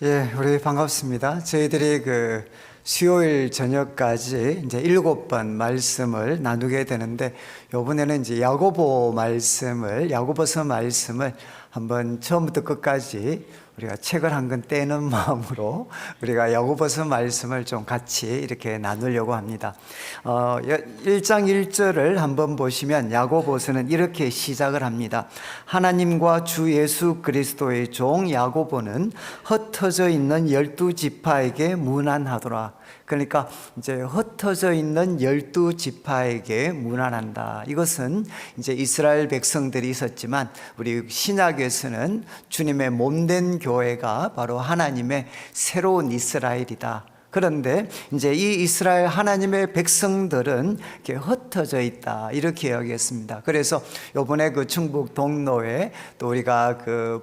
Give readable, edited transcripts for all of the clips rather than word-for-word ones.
예, 우리 반갑습니다. 저희들이 수요일 저녁까지 이제 7번 말씀을 나누게 되는데, 요번에는 이제 야고보서 말씀을 한번 처음부터 끝까지 우리가 책을 한 권 떼는 마음으로 우리가 야고보서 말씀을 좀 같이 이렇게 나누려고 합니다. 1장 1절을 한번 보시면 야고보서는 이렇게 시작을 합니다. 하나님과 주 예수 그리스도의 종 야고보는 흩어져 있는 12지파에게 문안하더라. 그러니까 이제 흩어져 있는 12지파에게 문안한다. 이것은 이제 이스라엘 백성들이 있었지만 우리 신약에서는 주님의 몸된 교회가 바로 하나님의 새로운 이스라엘이다. 그런데 이제 이 이스라엘 하나님의 백성들은 이렇게 흩어져 있다, 이렇게 이야기했습니다. 그래서 이번에 충북 동로에 또 우리가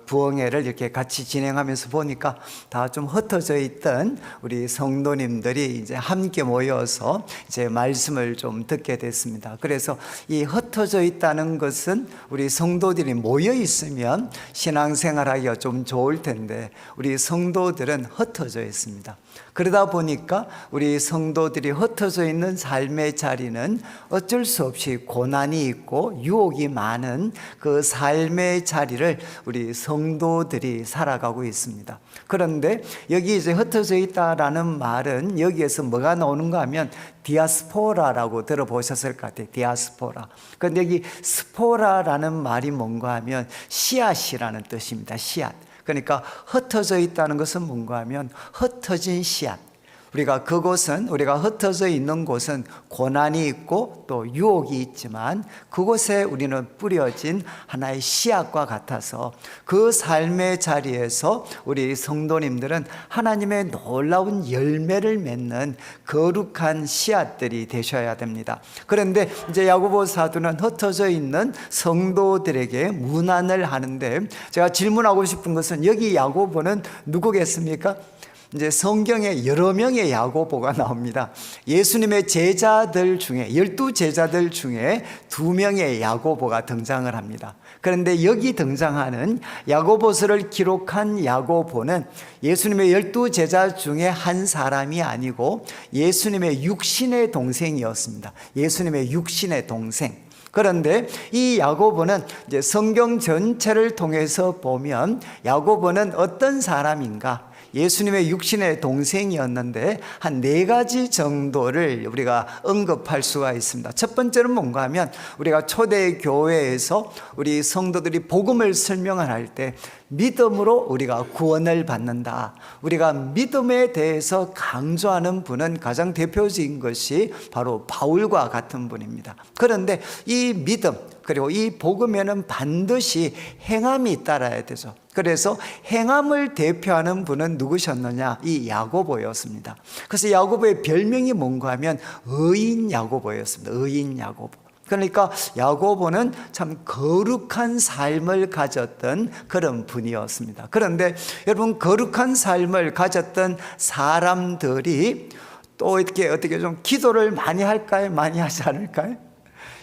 부흥회를 이렇게 같이 진행하면서 보니까 다 좀 흩어져 있던 우리 성도님들이 이제 함께 모여서 이제 말씀을 좀 듣게 됐습니다. 그래서 이 흩어져 있다는 것은 우리 성도들이 모여 있으면 신앙생활하기가 좀 좋을 텐데 우리 성도들은 흩어져 있습니다. 그러다 보니까 우리 성도들이 흩어져 있는 삶의 자리는 어쩔 수 없이 고난이 있고 유혹이 많은 그 삶의 자리를 우리 성도들이 살아가고 있습니다. 그런데 여기 이제 흩어져 있다라는 말은 여기에서 뭐가 나오는가 하면 디아스포라라고 들어보셨을 것 같아요. 디아스포라. 그런데 여기 스포라라는 말이 뭔가 하면 씨앗이라는 뜻입니다. 씨앗. 그러니까 흩어져 있다는 것은 뭔가 하면 흩어진 씨앗. 우리가 흩어져 있는 곳은 고난이 있고 또 유혹이 있지만 그곳에 우리는 뿌려진 하나의 씨앗과 같아서 그 삶의 자리에서 우리 성도님들은 하나님의 놀라운 열매를 맺는 거룩한 씨앗들이 되셔야 됩니다. 그런데 이제 야고보 사도는 흩어져 있는 성도들에게 문안을 하는데, 제가 질문하고 싶은 것은 여기 야고보는 누구겠습니까? 이제 성경에 여러 명의 야고보가 나옵니다. 예수님의 제자들 중에 12제자들 중에 2명의 야고보가 등장을 합니다. 그런데 여기 등장하는 야고보서를 기록한 야고보는 예수님의 12제자 중에 한 사람이 아니고 예수님의 육신의 동생이었습니다. 예수님의 육신의 동생. 그런데 이 야고보는 이제 성경 전체를 통해서 보면 야고보는 어떤 사람인가? 예수님의 육신의 동생이었는데 한 4가지 정도를 우리가 언급할 수가 있습니다. 첫 번째는 뭔가 하면 우리가 초대교회에서 우리 성도들이 복음을 설명을 할 때 믿음으로 우리가 구원을 받는다. 우리가 믿음에 대해서 강조하는 분은 가장 대표적인 것이 바로 바울과 같은 분입니다. 그런데 이 믿음 그리고 이 복음에는 반드시 행함이 따라야 되죠. 그래서 행함을 대표하는 분은 누구셨느냐? 이 야고보였습니다. 그래서 야고보의 별명이 뭔가 하면 의인 야고보였습니다. 의인 야고보. 그러니까 야고보는 참 거룩한 삶을 가졌던 그런 분이었습니다. 그런데 여러분, 거룩한 삶을 가졌던 사람들이 또 이렇게 어떻게 좀 기도를 많이 할까요? 많이 하지 않을까요?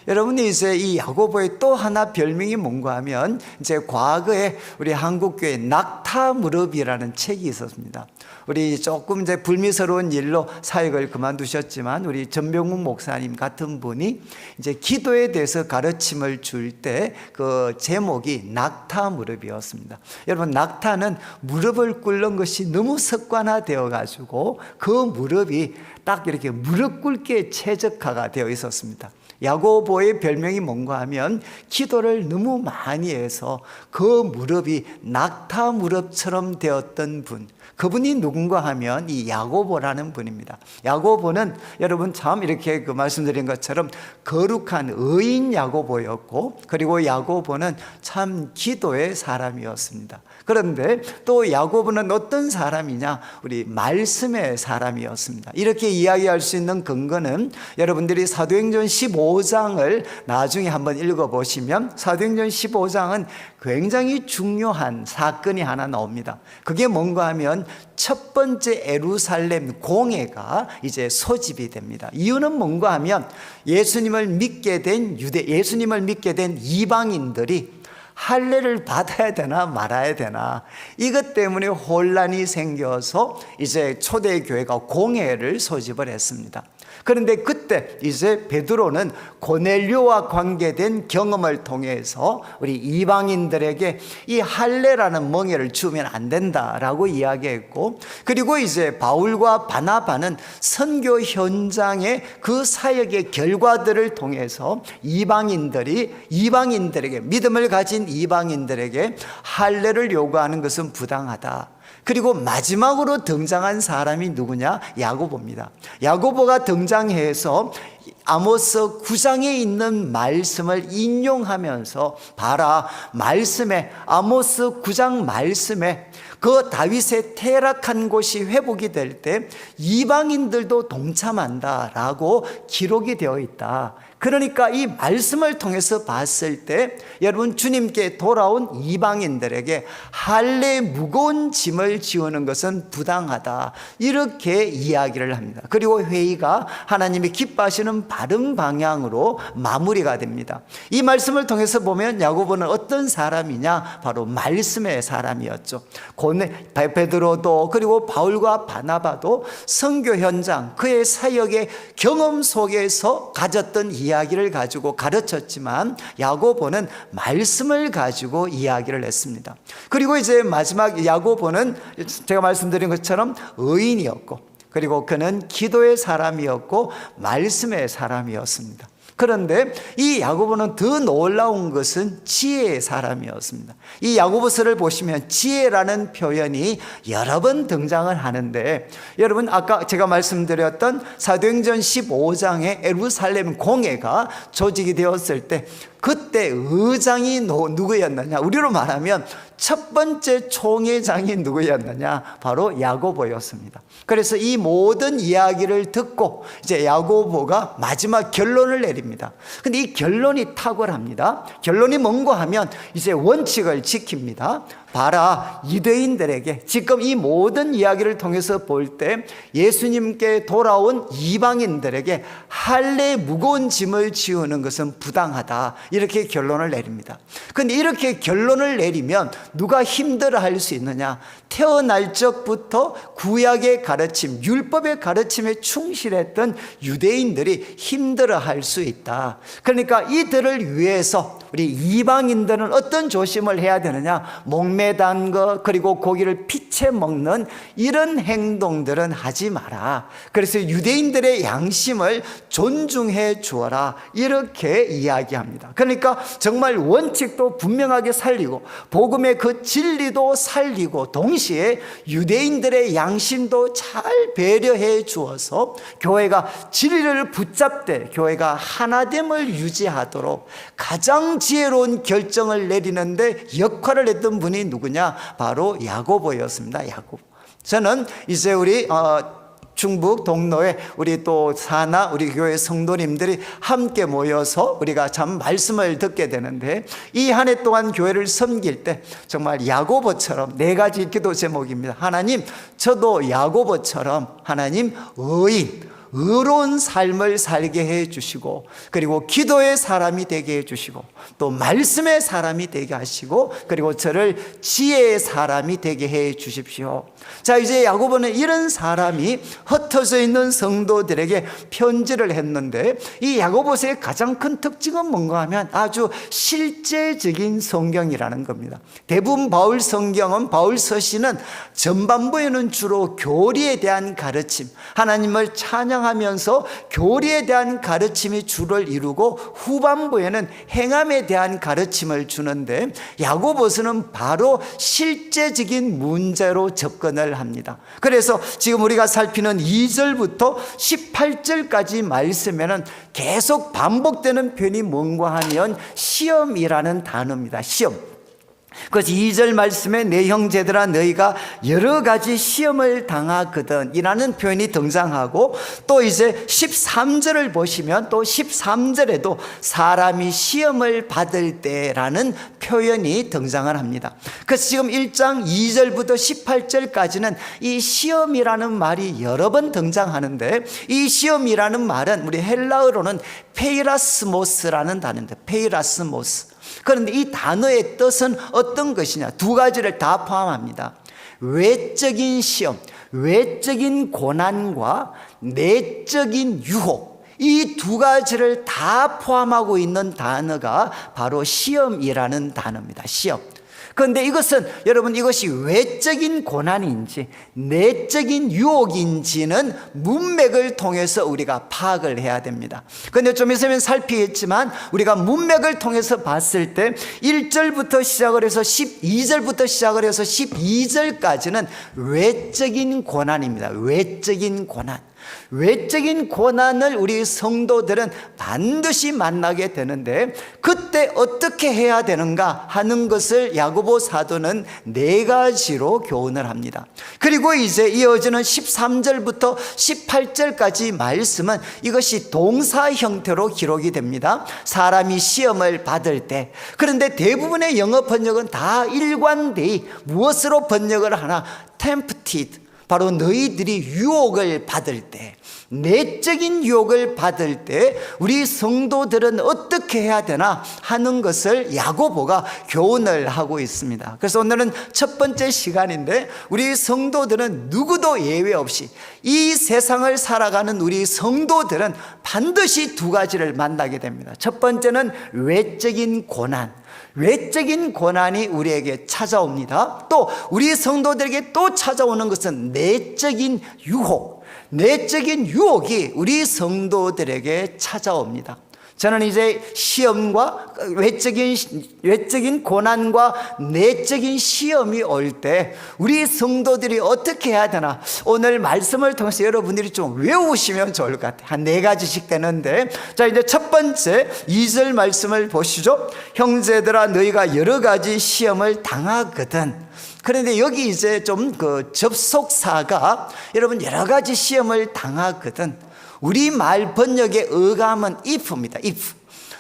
여러분이 이제 이 야고보의 또 하나 별명이 뭔가 하면 이제 과거에 우리 한국교회 낙타무릎이라는 책이 있었습니다. 우리 조금 이제 불미스러운 일로 사역을 그만두셨지만 우리 전병욱 목사님 같은 분이 이제 기도에 대해서 가르침을 줄 때 그 제목이 낙타무릎이었습니다. 여러분, 낙타는 무릎을 꿇는 것이 너무 습관화되어 가지고 그 무릎이 딱 이렇게 무릎 꿇기에 최적화가 되어 있었습니다. 야고보의 별명이 뭔가 하면 기도를 너무 많이 해서 그 무릎이 낙타 무릎처럼 되었던 분, 그분이 누군가 하면 이 야고보라는 분입니다. 야고보는 여러분 참 이렇게 말씀드린 것처럼 거룩한 의인 야고보였고, 그리고 야고보는 참 기도의 사람이었습니다. 그런데 또 야고보는 어떤 사람이냐? 우리 말씀의 사람이었습니다. 이렇게 이야기할 수 있는 근거는 여러분들이 사도행전 15장을 나중에 한번 읽어보시면 사도행전 15장은 굉장히 중요한 사건이 하나 나옵니다. 그게 뭔가 하면 첫 번째 예루살렘 공회가 이제 소집이 됩니다. 이유는 뭔가 하면 예수님을 믿게 된 이방인들이 할례를 받아야 되나 말아야 되나, 이것 때문에 혼란이 생겨서 이제 초대교회가 공회를 소집을 했습니다. 그런데 그때 이제 베드로는 고넬료와 관계된 경험을 통해서 우리 이방인들에게 이 할례라는 멍에를 주면 안 된다라고 이야기했고, 그리고 이제 바울과 바나바는 선교 현장의 그 사역의 결과들을 통해서 이방인들에게, 믿음을 가진 이방인들에게 할례를 요구하는 것은 부당하다. 그리고 마지막으로 등장한 사람이 누구냐? 야고보입니다. 야고보가 등장해서 아모스 9장에 있는 말씀을 인용하면서, 봐라, 말씀에, 아모스 9장 말씀에 그 다윗의 퇴락한 곳이 회복이 될 때 이방인들도 동참한다라고 기록이 되어 있다. 그러니까 이 말씀을 통해서 봤을 때 여러분, 주님께 돌아온 이방인들에게 할례의 무거운 짐을 지우는 것은 부당하다, 이렇게 이야기를 합니다. 그리고 회의가 하나님이 기뻐하시는 바른 방향으로 마무리가 됩니다. 이 말씀을 통해서 보면 야고보는 어떤 사람이냐? 바로 말씀의 사람이었죠. 베드로도 그리고 바울과 바나바도 선교 현장, 그의 사역의 경험 속에서 가졌던 이야기를 가지고 가르쳤지만, 야고보는 말씀을 가지고 이야기를 했습니다. 그리고 이제 마지막 야고보는 제가 말씀드린 것처럼 의인이었고, 그리고 그는 기도의 사람이었고 말씀의 사람이었습니다. 그런데 이 야고보는 더 놀라운 것은 지혜의 사람이었습니다. 이 야고보서를 보시면 지혜라는 표현이 여러 번 등장을 하는데, 여러분, 아까 제가 말씀드렸던 사도행전 15장에 예루살렘 공회가 조직이 되었을 때 그때 의장이 누구였느냐? 우리로 말하면 첫 번째 총회장이 누구였느냐? 바로 야고보였습니다. 그래서 이 모든 이야기를 듣고 이제 야고보가 마지막 결론을 내립니다. 근데 이 결론이 탁월합니다. 결론이 뭔가 하면 이제 원칙을 지킵니다. 봐라, 유대인들에게 지금 이 모든 이야기를 통해서 볼 때 예수님께 돌아온 이방인들에게 할례의 무거운 짐을 지우는 것은 부당하다, 이렇게 결론을 내립니다. 그런데 이렇게 결론을 내리면 누가 힘들어할 수 있느냐? 태어날 적부터 구약의 가르침, 율법의 가르침에 충실했던 유대인들이 힘들어할 수 있다. 그러니까 이들을 위해서 우리 이방인들은 어떤 조심을 해야 되느냐? 목매단 것, 그리고 고기를 피채 먹는 이런 행동들은 하지 마라. 그래서 유대인들의 양심을 존중해 주어라, 이렇게 이야기합니다. 그러니까 정말 원칙도 분명하게 살리고 복음의 그 진리도 살리고 동시에 유대인들의 양심도 잘 배려해 주어서 교회가 진리를 붙잡되 교회가 하나됨을 유지하도록 가장 지혜로운 결정을 내리는데 역할을 했던 분이 누구냐? 바로 야고보였습니다. 야고보. 저는 이제 우리 충북 동로에 우리 또 사나 우리 교회 성도님들이 함께 모여서 우리가 참 말씀을 듣게 되는데, 이 한 해 동안 교회를 섬길 때 정말 야고보처럼 4가지 기도 제목입니다. 하나님, 저도 야고보처럼 하나님 의로운 삶을 살게 해 주시고, 그리고 기도의 사람이 되게 해 주시고, 또 말씀의 사람이 되게 하시고, 그리고 저를 지혜의 사람이 되게 해 주십시오. 자, 이제 야고보는 이런 사람이 흩어져 있는 성도들에게 편지를 했는데, 이 야고보서의 가장 큰 특징은 뭔가 하면 아주 실제적인 성경이라는 겁니다. 대부분 바울 성경은, 바울 서신은 전반부에는 주로 교리에 대한 가르침, 하나님을 찬양하면서 교리에 대한 가르침이 주를 이루고, 후반부에는 행함에 대한 가르침을 주는데, 야고보서는 바로 실제적인 문제로 접근을 합니다. 그래서 지금 우리가 살피는 2절부터 18절까지 말씀에는 계속 반복되는 표현이 뭔가 하면 시험이라는 단어입니다. 시험. 그래서 2절 말씀에 내 형제들아 너희가 여러 가지 시험을 당하거든 이라는 표현이 등장하고, 또 이제 13절을 보시면 또 13절에도 사람이 시험을 받을 때라는 표현이 등장을 합니다. 그래서 지금 1장 2절부터 18절까지는 이 시험이라는 말이 여러 번 등장하는데, 이 시험이라는 말은 우리 헬라어로는 페이라스모스라는 단어인데, 페이라스모스. 그런데 이 단어의 뜻은 어떤 것이냐? 두 가지를 다 포함합니다. 외적인 시험, 외적인 고난과 내적인 유혹, 이 두 가지를 다 포함하고 있는 단어가 바로 시험이라는 단어입니다. 시험. 그런데 이것은 여러분, 이것이 외적인 고난인지 내적인 유혹인지는 문맥을 통해서 우리가 파악을 해야 됩니다. 그런데 좀 있으면 살피겠지만 우리가 문맥을 통해서 봤을 때 1절부터 시작을 해서 12절부터 시작을 해서 12절까지는 외적인 고난입니다. 외적인 고난. 외적인 고난을 우리 성도들은 반드시 만나게 되는데, 그때 어떻게 해야 되는가 하는 것을 야고보 사도는 4가지로 교훈을 합니다. 그리고 이제 이어지는 13절부터 18절까지 말씀은 이것이 동사 형태로 기록이 됩니다. 사람이 시험을 받을 때. 그런데 대부분의 영어 번역은 다 일관되이 무엇으로 번역을 하나? tempted, 바로 너희들이 유혹을 받을 때, 내적인 유혹을 받을 때 우리 성도들은 어떻게 해야 되나 하는 것을 야고보가 교훈을 하고 있습니다. 그래서 오늘은 첫 번째 시간인데, 우리 성도들은 누구도 예외 없이, 이 세상을 살아가는 우리 성도들은 반드시 두 가지를 만나게 됩니다. 첫 번째는 외적인 고난. 외적인 고난이 우리에게 찾아옵니다. 또 우리 성도들에게 또 찾아오는 것은 내적인 유혹. 내적인 유혹이 우리 성도들에게 찾아옵니다. 저는 이제 시험과 외적인 고난과 내적인 시험이 올 때 우리 성도들이 어떻게 해야 되나, 오늘 말씀을 통해서 여러분들이 좀 외우시면 좋을 것 같아요. 한 4가지씩 되는데, 자, 이제 첫 번째 2절 말씀을 보시죠. 형제들아, 너희가 여러 가지 시험을 당하거든. 그런데 여기 이제 좀 접속사가 여러분 여러 가지 시험을 당하거든. 우리말 번역의 어감은 if입니다. if.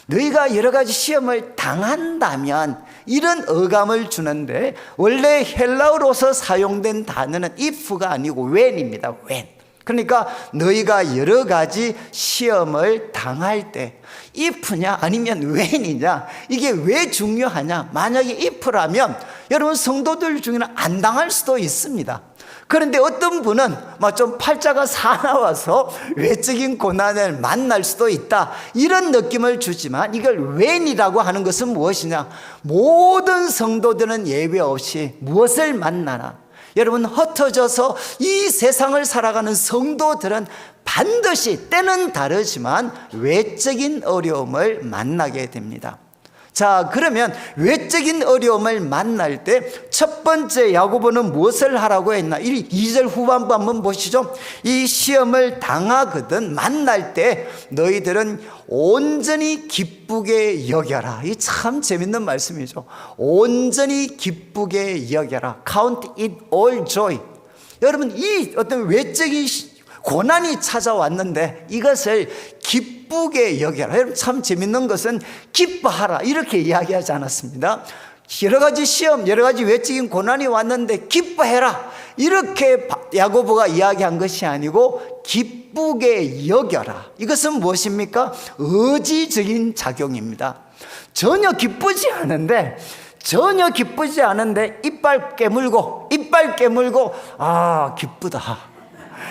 너희가 여러 가지 시험을 당한다면, 이런 어감을 주는데, 원래 헬라어로서 사용된 단어는 if가 아니고 when입니다. when. 그러니까 너희가 여러 가지 시험을 당할 때, if냐 아니면 when이냐, 이게 왜 중요하냐? 만약에 if라면 여러분 성도들 중에는 안 당할 수도 있습니다. 그런데 어떤 분은 막 좀 팔자가 사나워서 외적인 고난을 만날 수도 있다, 이런 느낌을 주지만, 이걸 when이라고 하는 것은 무엇이냐? 모든 성도들은 예외 없이 무엇을 만나나? 여러분, 흩어져서 이 세상을 살아가는 성도들은 반드시 때는 다르지만 외적인 어려움을 만나게 됩니다. 자, 그러면 외적인 어려움을 만날 때 첫 번째 야고보는 무엇을 하라고 했나? 2절 후반부 한번 보시죠. 이 시험을 당하거든 만날 때 너희들은 온전히 기쁘게 여겨라. 이 참 재밌는 말씀이죠. 온전히 기쁘게 여겨라. Count it all joy. 여러분, 이 어떤 외적인 고난이 찾아왔는데 이것을 기쁘게 여겨라. 여러분, 참 재밌는 것은 기뻐하라 이렇게 이야기하지 않았습니다. 여러 가지 시험, 여러 가지 외적인 고난이 왔는데 기뻐해라 이렇게 야고보가 이야기한 것이 아니고 기쁘게 여겨라. 이것은 무엇입니까? 의지적인 작용입니다. 전혀 기쁘지 않은데 이빨 깨물고 아, 기쁘다.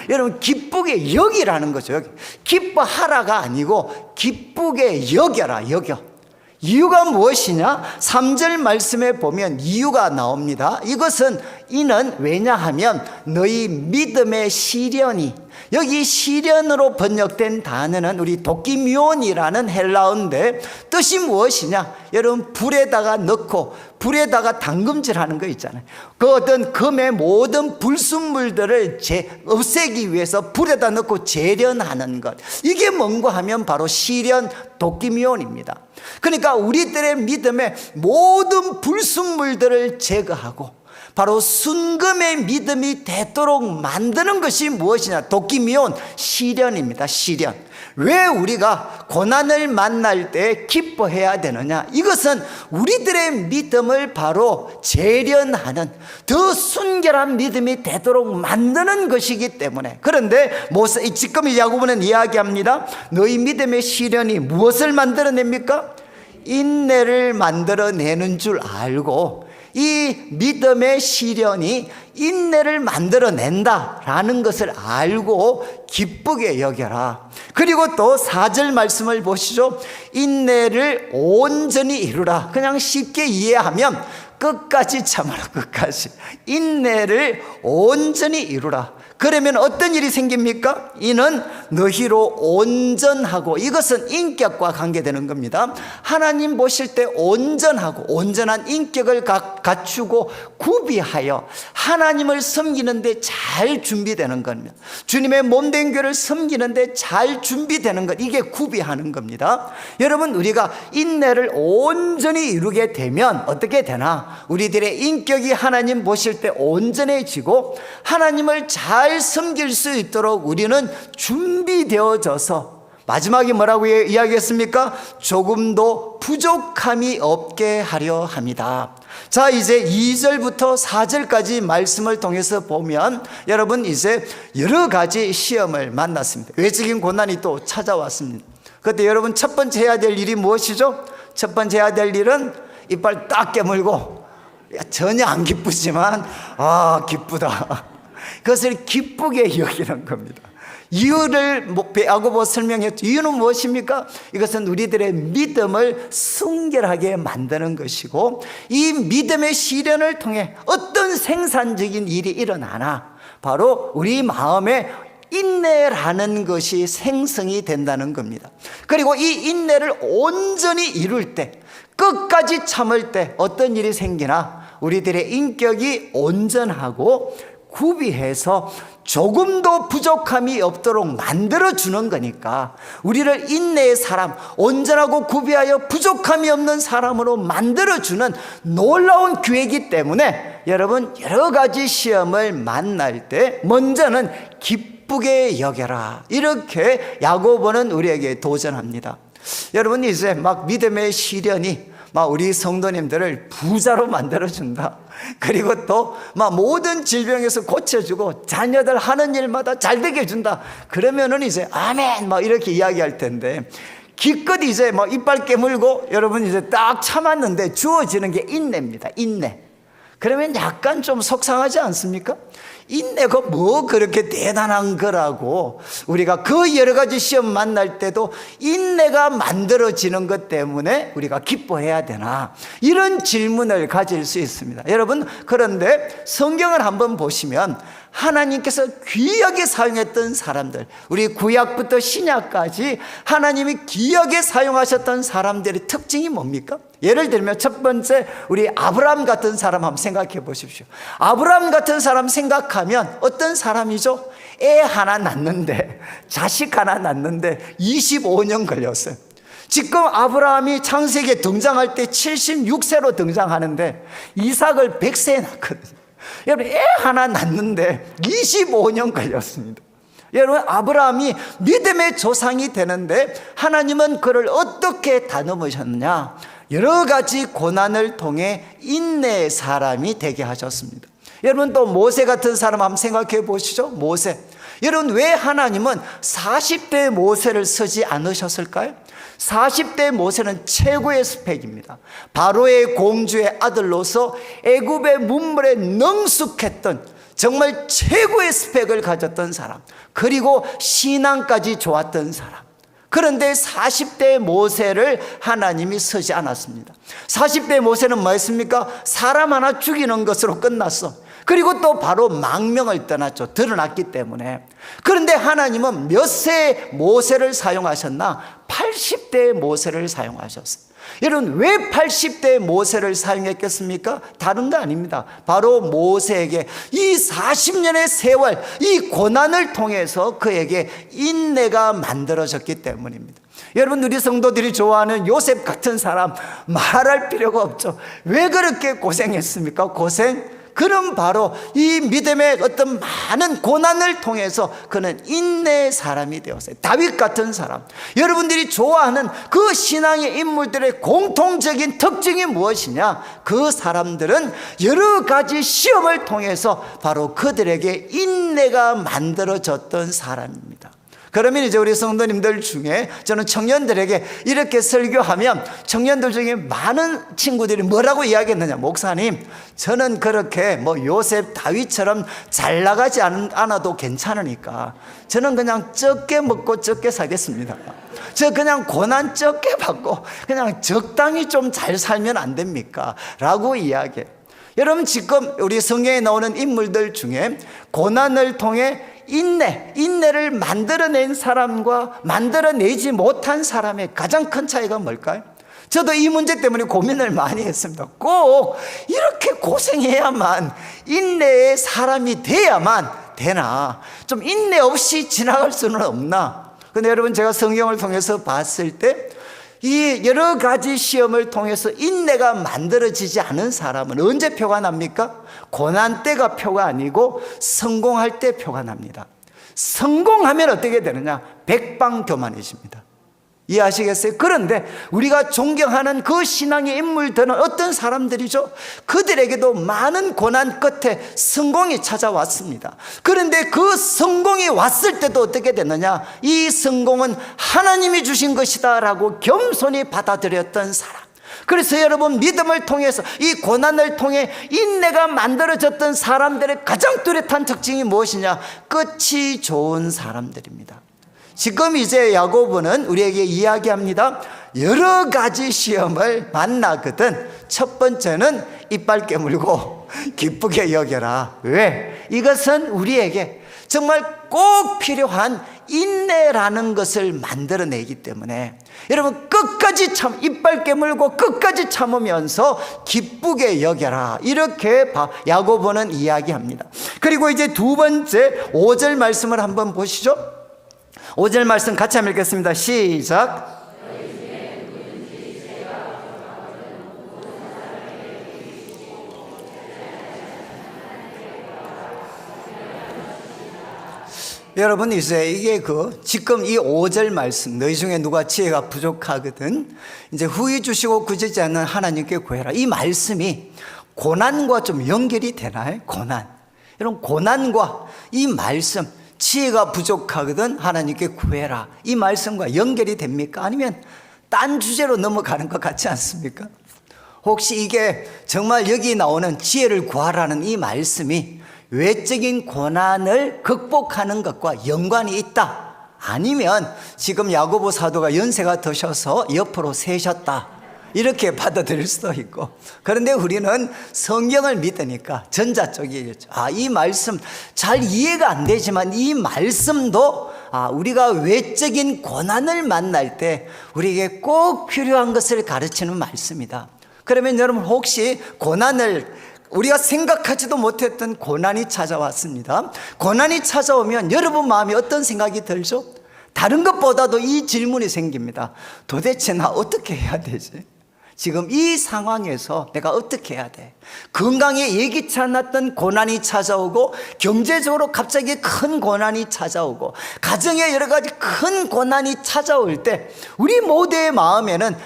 여러분, 기쁘게 여기라는 거죠. 기뻐하라가 아니고 기쁘게 여겨라. 여겨. 이유가 무엇이냐? 3절 말씀에 보면 이유가 나옵니다. 이는 왜냐하면 너희 믿음의 시련이, 여기 시련으로 번역된 단어는 우리 도끼미온이라는 헬라어인데 뜻이 무엇이냐? 여러분, 불에다가 넣고 불에다가 담금질하는 거 있잖아요. 그 어떤 금의 모든 불순물들을 없애기 위해서 불에다 넣고 재련하는 것, 이게 뭔가 하면 바로 시련, 도끼미온입니다. 그러니까 우리들의 믿음의 모든 불순물들을 제거하고 바로 순금의 믿음이 되도록 만드는 것이 무엇이냐? 도끼미온, 시련입니다. 시련. 왜 우리가 고난을 만날 때 기뻐해야 되느냐? 이것은 우리들의 믿음을 바로 재련하는, 더 순결한 믿음이 되도록 만드는 것이기 때문에. 그런데 지금 야고보는 이야기합니다. 너희 믿음의 시련이 무엇을 만들어냅니까? 인내를 만들어내는 줄 알고 이 믿음의 시련이 인내를 만들어낸다라는 것을 알고 기쁘게 여겨라. 그리고 또 4절 말씀을 보시죠. 인내를 온전히 이루라. 그냥 쉽게 이해하면 끝까지 참아라. 끝까지 인내를 온전히 이루라. 그러면 어떤 일이 생깁니까? 이는 너희로 온전하고, 이것은 인격과 관계되는 겁니다. 하나님 보실 때 온전하고 온전한 인격을 갖추고 구비하여 하나님을 섬기는데 잘 준비되는 겁니다. 주님의 몸된 교회를 섬기는데 잘 준비되는 것, 이게 구비하는 겁니다. 여러분, 우리가 인내를 온전히 이루게 되면 어떻게 되나? 우리들의 인격이 하나님 보실 때 온전해지고 하나님을 잘 섬길 수 있도록 우리는 준비되어져서, 마지막에 뭐라고 이야기했습니까? 조금도 부족함이 없게 하려 합니다. 자, 이제 2절부터 4절까지 말씀을 통해서 보면 여러분, 이제 여러 가지 시험을 만났습니다. 외적인 고난이 또 찾아왔습니다. 그때 여러분, 첫 번째 해야 될 일이 무엇이죠? 첫 번째 해야 될 일은 이빨 딱 깨물고, 전혀 안 기쁘지만 기쁘다, 그것을 기쁘게 여기는 겁니다. 이유를 야고보 설명했죠. 이유는 무엇입니까? 이것은 우리들의 믿음을 순결하게 만드는 것이고, 이 믿음의 시련을 통해 어떤 생산적인 일이 일어나나 바로 우리 마음에 인내라는 것이 생성이 된다는 겁니다. 그리고 이 인내를 온전히 이룰 때, 끝까지 참을 때 어떤 일이 생기나? 우리들의 인격이 온전하고 구비해서 조금도 부족함이 없도록 만들어주는 거니까, 우리를 인내의 사람, 온전하고 구비하여 부족함이 없는 사람으로 만들어주는 놀라운 기회이기 때문에 여러분, 여러 가지 시험을 만날 때 먼저는 기쁘게 여겨라, 이렇게 야고보는 우리에게 도전합니다. 여러분, 이제 막 믿음의 시련이 막 우리 성도님들을 부자로 만들어준다, 그리고 또 막 모든 질병에서 고쳐주고 자녀들 하는 일마다 잘 되게 해준다, 그러면은 이제 아멘 막 이렇게 이야기할 텐데, 기껏 이제 막 이빨 깨물고 여러분 이제 딱 참았는데 주어지는 게 인내입니다. 인내. 그러면 약간 좀 속상하지 않습니까? 인내가 뭐 그렇게 대단한 거라고. 우리가 그 여러 가지 시험 만날 때도 인내가 만들어지는 것 때문에 우리가 기뻐해야 되나, 이런 질문을 가질 수 있습니다. 여러분, 그런데 성경을 한번 보시면 하나님께서 귀하게 사용했던 사람들, 우리 구약부터 신약까지 하나님이 귀하게 사용하셨던 사람들의 특징이 뭡니까? 예를 들면 첫 번째, 우리 아브라함 같은 사람 한번 생각해 보십시오. 아브라함 같은 사람 생각하면 어떤 사람이죠? 애 하나 낳는데, 자식 하나 낳는데 25년 걸렸어요. 지금 아브라함이 창세기에 등장할 때 76세로 등장하는데 이삭을 100세에 낳거든요. 여러분, 애 하나 낳는데 25년 걸렸습니다. 여러분, 아브라함이 믿음의 조상이 되는데 하나님은 그를 어떻게 다듬으셨느냐? 여러 가지 고난을 통해 인내의 사람이 되게 하셨습니다. 여러분, 또 모세 같은 사람 한번 생각해 보시죠. 모세. 여러분, 왜 하나님은 40대 모세를 쓰지 않으셨을까요? 40대 모세는 최고의 스펙입니다. 바로의 공주의 아들로서 애굽의 문물에 능숙했던 정말 최고의 스펙을 가졌던 사람, 그리고 신앙까지 좋았던 사람. 그런데 40대 모세를 하나님이 쓰지 않았습니다. 40대 모세는 뭐였습니까? 사람 하나 죽이는 것으로 끝났어. 그리고 또 바로 망명을 떠났죠. 드러났기 때문에. 그런데 하나님은 몇 세의 모세를 사용하셨나? 80대의 모세를 사용하셨어요. 여러분, 왜 80대의 모세를 사용했겠습니까? 다른 거 아닙니다. 바로 모세에게 이 40년의 세월, 이 고난을 통해서 그에게 인내가 만들어졌기 때문입니다. 여러분, 우리 성도들이 좋아하는 요셉 같은 사람 말할 필요가 없죠. 왜 그렇게 고생했습니까? 그는 바로 이 믿음의 어떤 많은 고난을 통해서 그는 인내의 사람이 되었어요. 다윗 같은 사람, 여러분들이 좋아하는 그 신앙의 인물들의 공통적인 특징이 무엇이냐? 그 사람들은 여러 가지 시험을 통해서 바로 그들에게 인내가 만들어졌던 사람입니다. 그러면 이제 우리 성도님들 중에 저는 청년들에게 이렇게 설교하면 청년들 중에 많은 친구들이 뭐라고 이야기했느냐. 목사님, 저는 그렇게 뭐 요셉 다윗처럼 잘 나가지 않아도 괜찮으니까 저는 그냥 적게 먹고 적게 살겠습니다. 저 그냥 고난 적게 받고 그냥 적당히 좀 잘 살면 안 됩니까? 라고 이야기해요. 여러분, 지금 우리 성경에 나오는 인물들 중에 고난을 통해 인내를 만들어낸 사람과 만들어내지 못한 사람의 가장 큰 차이가 뭘까요? 저도 이 문제 때문에 고민을 많이 했습니다. 꼭 이렇게 고생해야만 인내의 사람이 돼야만 되나? 좀 인내 없이 지나갈 수는 없나? 근데 여러분, 제가 성경을 통해서 봤을 때 이 여러 가지 시험을 통해서 인내가 만들어지지 않은 사람은 언제 표가 납니까? 고난 때가 표가 아니고 성공할 때 표가 납니다. 성공하면 어떻게 되느냐? 백방교만해집니다. 이해하시겠어요? 그런데 우리가 존경하는 그 신앙의 인물들은 어떤 사람들이죠? 그들에게도 많은 고난 끝에 성공이 찾아왔습니다. 그런데 그 성공이 왔을 때도 어떻게 됐느냐? 이 성공은 하나님이 주신 것이다 라고 겸손히 받아들였던 사람. 그래서 여러분, 믿음을 통해서 이 고난을 통해 인내가 만들어졌던 사람들의 가장 뚜렷한 특징이 무엇이냐? 끝이 좋은 사람들입니다. 지금 이제 야고보는 우리에게 이야기합니다. 여러 가지 시험을 만나거든 첫 번째는 이빨 깨물고 기쁘게 여겨라. 왜? 이것은 우리에게 정말 꼭 필요한 인내라는 것을 만들어내기 때문에 여러분, 끝까지 이빨 깨물고 끝까지 참으면서 기쁘게 여겨라. 이렇게 야고보는 이야기합니다. 그리고 이제 두 번째 5절 말씀을 한번 보시죠. 5절 말씀 같이 한번 읽겠습니다. 시작. 여러분, 이제 이게 지금 이 5절 말씀, 너희 중에 누가 지혜가 부족하거든 이제 후히 주시고 꾸짖지 않는 하나님께 구해라. 이 말씀이 고난과 좀 연결이 되나요? 고난. 여러분, 고난과 이 말씀, 지혜가 부족하거든 하나님께 구해라, 이 말씀과 연결이 됩니까? 아니면 딴 주제로 넘어가는 것 같지 않습니까? 혹시 이게 정말 여기 나오는 지혜를 구하라는 이 말씀이 외적인 고난을 극복하는 것과 연관이 있다? 아니면 지금 야고보 사도가 연세가 드셔서 옆으로 세셨다, 이렇게 받아들일 수도 있고. 그런데 우리는 성경을 믿으니까 전자 쪽이겠죠. 이 말씀 잘 이해가 안 되지만 이 말씀도 우리가 외적인 고난을 만날 때 우리에게 꼭 필요한 것을 가르치는 말씀이다. 그러면 여러분, 혹시 고난을 우리가 생각하지도 못했던 고난이 찾아왔습니다. 고난이 찾아오면 여러분 마음에 어떤 생각이 들죠? 다른 것보다도 이 질문이 생깁니다. 도대체 나 어떻게 해야 되지? 지금 이 상황에서 내가 어떻게 해야 돼? 건강에 예기치 않았던 고난이 찾아오고, 경제적으로 갑자기 큰 고난이 찾아오고, 가정에 여러 가지 큰 고난이 찾아올 때 우리 모두의 마음에는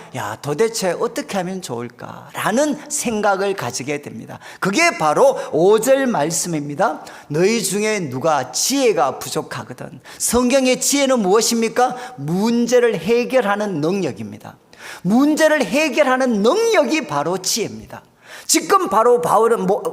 도대체 어떻게 하면 좋을까라는 생각을 가지게 됩니다. 그게 바로 5절 말씀입니다. 너희 중에 누가 지혜가 부족하거든. 성경의 지혜는 무엇입니까? 문제를 해결하는 능력입니다. 문제를 해결하는 능력이 바로 지혜입니다. 지금 바로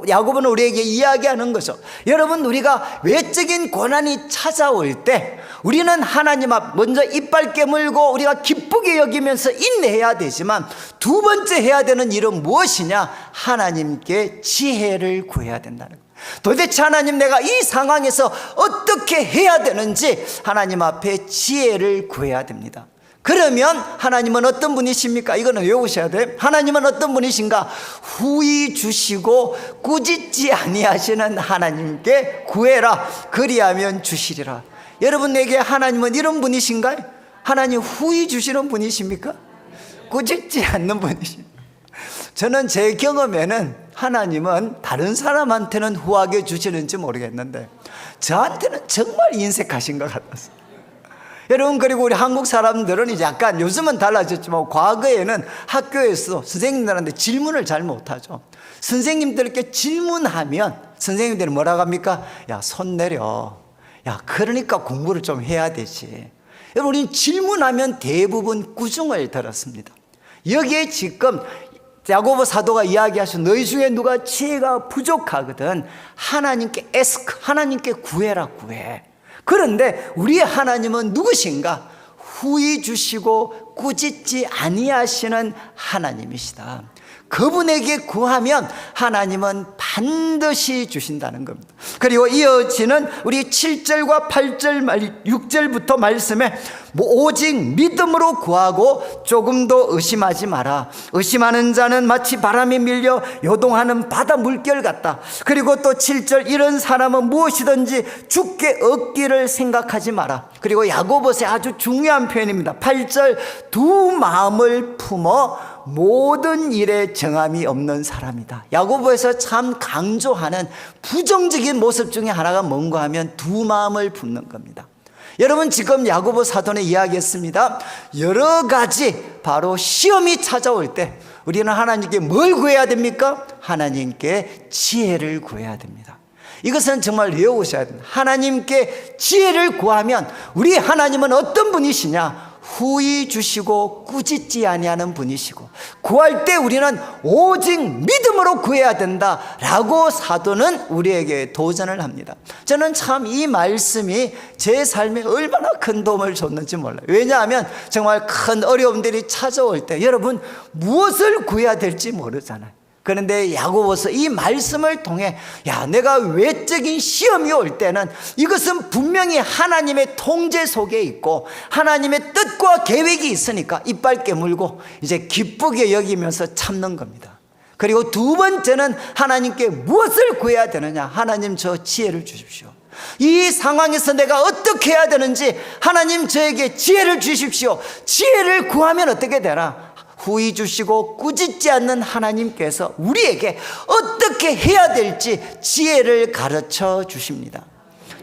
야고보는 우리에게 이야기하는 거죠. 여러분, 우리가 외적인 고난이 찾아올 때 우리는 하나님 앞 먼저 이빨 깨물고 우리가 기쁘게 여기면서 인내해야 되지만, 두 번째 해야 되는 일은 무엇이냐? 하나님께 지혜를 구해야 된다는 거예요. 도대체 하나님, 내가 이 상황에서 어떻게 해야 되는지 하나님 앞에 지혜를 구해야 됩니다. 그러면 하나님은 어떤 분이십니까? 이거는 외우셔야 돼요. 하나님은 어떤 분이신가? 후히 주시고 꾸짖지 아니하시는 하나님께 구해라, 그리하면 주시리라. 여러분에게 하나님은 이런 분이신가요? 하나님 후히 주시는 분이십니까? 꾸짖지 않는 분이십니까? 저는 제 경험에는 하나님은 다른 사람한테는 후하게 주시는지 모르겠는데 저한테는 정말 인색하신 것 같았어요. 여러분, 그리고 우리 한국 사람들은 이제 약간, 요즘은 달라졌지만 과거에는 학교에서 선생님들한테 질문을 잘 못하죠. 선생님들께 질문하면 선생님들은 뭐라고 합니까? 손 내려. 야, 그러니까 공부를 좀 해야 되지. 여러분, 우리는 질문하면 대부분 꾸중을 들었습니다. 여기에 지금 야고보 사도가 이야기하신 너희 중에 누가 지혜가 부족하거든 하나님께 ask, 하나님께 구해라, 구해. 그런데 우리의 하나님은 누구신가? 후히 주시고 꾸짖지 아니하시는 하나님이시다. 그분에게 구하면 하나님은 반드시 주신다는 겁니다. 그리고 이어지는 우리 7절과 8절, 6절부터 말씀에 오직 믿음으로 구하고 조금도 의심하지 마라. 의심하는 자는 마치 바람에 밀려 요동하는 바다 물결 같다. 그리고 또 7절, 이런 사람은 무엇이든지 주께 얻기를 생각하지 마라. 그리고 야고보서의 아주 중요한 표현입니다. 8절, 두 마음을 품어 모든 일에 정함이 없는 사람이다. 야고보에서 참 강조하는 부정적인 모습 중에 하나가 뭔가 하면 두 마음을 품는 겁니다. 여러분, 지금 야고보 사도는 이야기했습니다. 여러 가지 바로 시험이 찾아올 때 우리는 하나님께 뭘 구해야 됩니까? 하나님께 지혜를 구해야 됩니다. 이것은 정말 외우셔야 됩니다. 하나님께 지혜를 구하면 우리 하나님은 어떤 분이시냐? 후히 주시고 꾸짖지 아니하는 분이시고, 구할 때 우리는 오직 믿음으로 구해야 된다라고 사도는 우리에게 도전을 합니다. 저는 참 이 말씀이 제 삶에 얼마나 큰 도움을 줬는지 몰라요. 왜냐하면 정말 큰 어려움들이 찾아올 때 여러분 무엇을 구해야 될지 모르잖아요. 그런데 야고보서 이 말씀을 통해 야, 내가 외적인 시험이 올 때는 이것은 분명히 하나님의 통제 속에 있고 하나님의 뜻과 계획이 있으니까 이빨 깨물고 이제 기쁘게 여기면서 참는 겁니다. 그리고 두 번째는 하나님께 무엇을 구해야 되느냐? 하나님, 저 지혜를 주십시오. 이 상황에서 내가 어떻게 해야 되는지 하나님 저에게 지혜를 주십시오. 지혜를 구하면 어떻게 되나? 후히 주시고 꾸짖지 않는 하나님께서 우리에게 어떻게 해야 될지 지혜를 가르쳐 주십니다.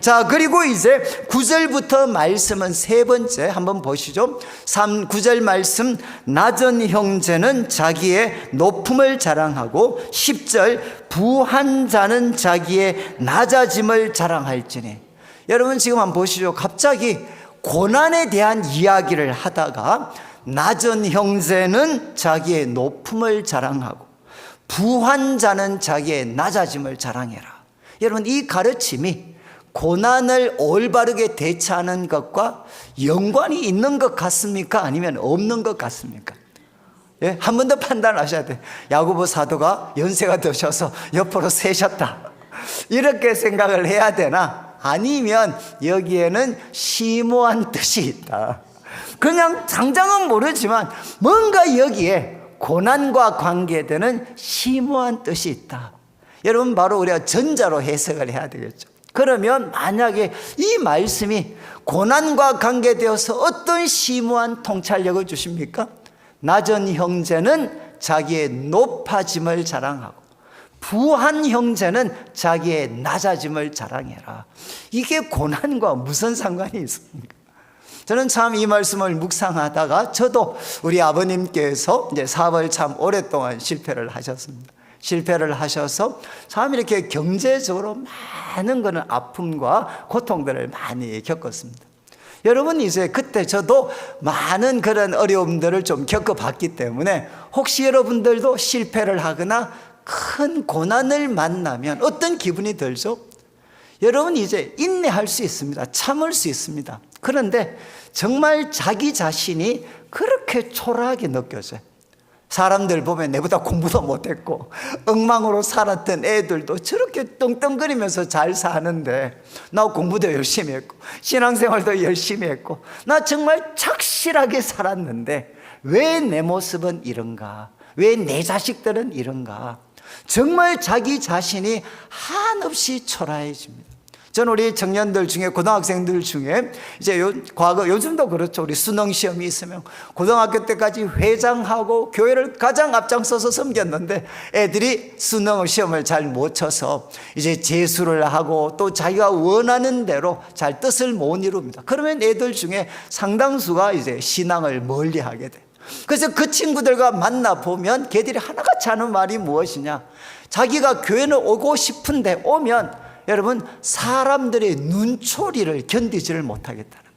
자, 그리고 이제 9절부터 말씀은 세 번째 한번 보시죠. 9절 말씀, 낮은 형제는 자기의 높음을 자랑하고, 10절, 부한 자는 자기의 낮아짐을 자랑할지니. 여러분, 지금 한번 보시죠. 갑자기 고난에 대한 이야기를 하다가 낮은 형제는 자기의 높음을 자랑하고 부한 자는 자기의 낮아짐을 자랑해라. 여러분, 이 가르침이 고난을 올바르게 대처하는 것과 연관이 있는 것 같습니까? 아니면 없는 것 같습니까? 예? 한 번 더 판단하셔야 돼요. 야고보 사도가 연세가 드셔서 옆으로 세셨다, 이렇게 생각을 해야 되나? 아니면 여기에는 심오한 뜻이 있다. 그냥 당장은 모르지만 뭔가 여기에 고난과 관계되는 심오한 뜻이 있다. 여러분, 바로 우리가 전자로 해석을 해야 되겠죠. 그러면 만약에 이 말씀이 고난과 관계되어서 어떤 심오한 통찰력을 주십니까? 낮은 형제는 자기의 높아짐을 자랑하고 부한 형제는 자기의 낮아짐을 자랑해라. 이게 고난과 무슨 상관이 있습니까? 저는 참 이 말씀을 묵상하다가 저도 우리 아버님께서 이제 사업을 참 오랫동안 실패를 하셨습니다. 실패를 하셔서 참 이렇게 경제적으로 많은 그런 아픔과 고통들을 많이 겪었습니다. 여러분, 이제 그때 저도 많은 그런 어려움들을 좀 겪어봤기 때문에 혹시 여러분들도 실패를 하거나 큰 고난을 만나면 어떤 기분이 들죠? 여러분, 이제 인내할 수 있습니다. 참을 수 있습니다. 그런데 정말 자기 자신이 그렇게 초라하게 느껴져요. 사람들 보면 내보다 공부도 못했고 엉망으로 살았던 애들도 저렇게 떵떵거리면서 잘 사는데, 나 공부도 열심히 했고 신앙생활도 열심히 했고 나 정말 착실하게 살았는데 왜 내 모습은 이런가? 왜 내 자식들은 이런가? 정말 자기 자신이 한없이 초라해집니다. 저는 우리 청년들 중에, 고등학생들 중에 이제 과거, 요즘도 그렇죠. 우리 수능 시험이 있으면 고등학교 때까지 회장하고 교회를 가장 앞장서서 섬겼는데 애들이 수능 시험을 잘 못 쳐서 이제 재수를 하고 또 자기가 원하는 대로 잘 뜻을 못 이룹니다. 그러면 애들 중에 상당수가 이제 신앙을 멀리 하게 돼. 그래서 그 친구들과 만나보면 걔들이 하나같이 하는 말이 무엇이냐? 자기가 교회는 오고 싶은데 오면 여러분, 사람들의 눈초리를 견디지를 못하겠다는 거예요.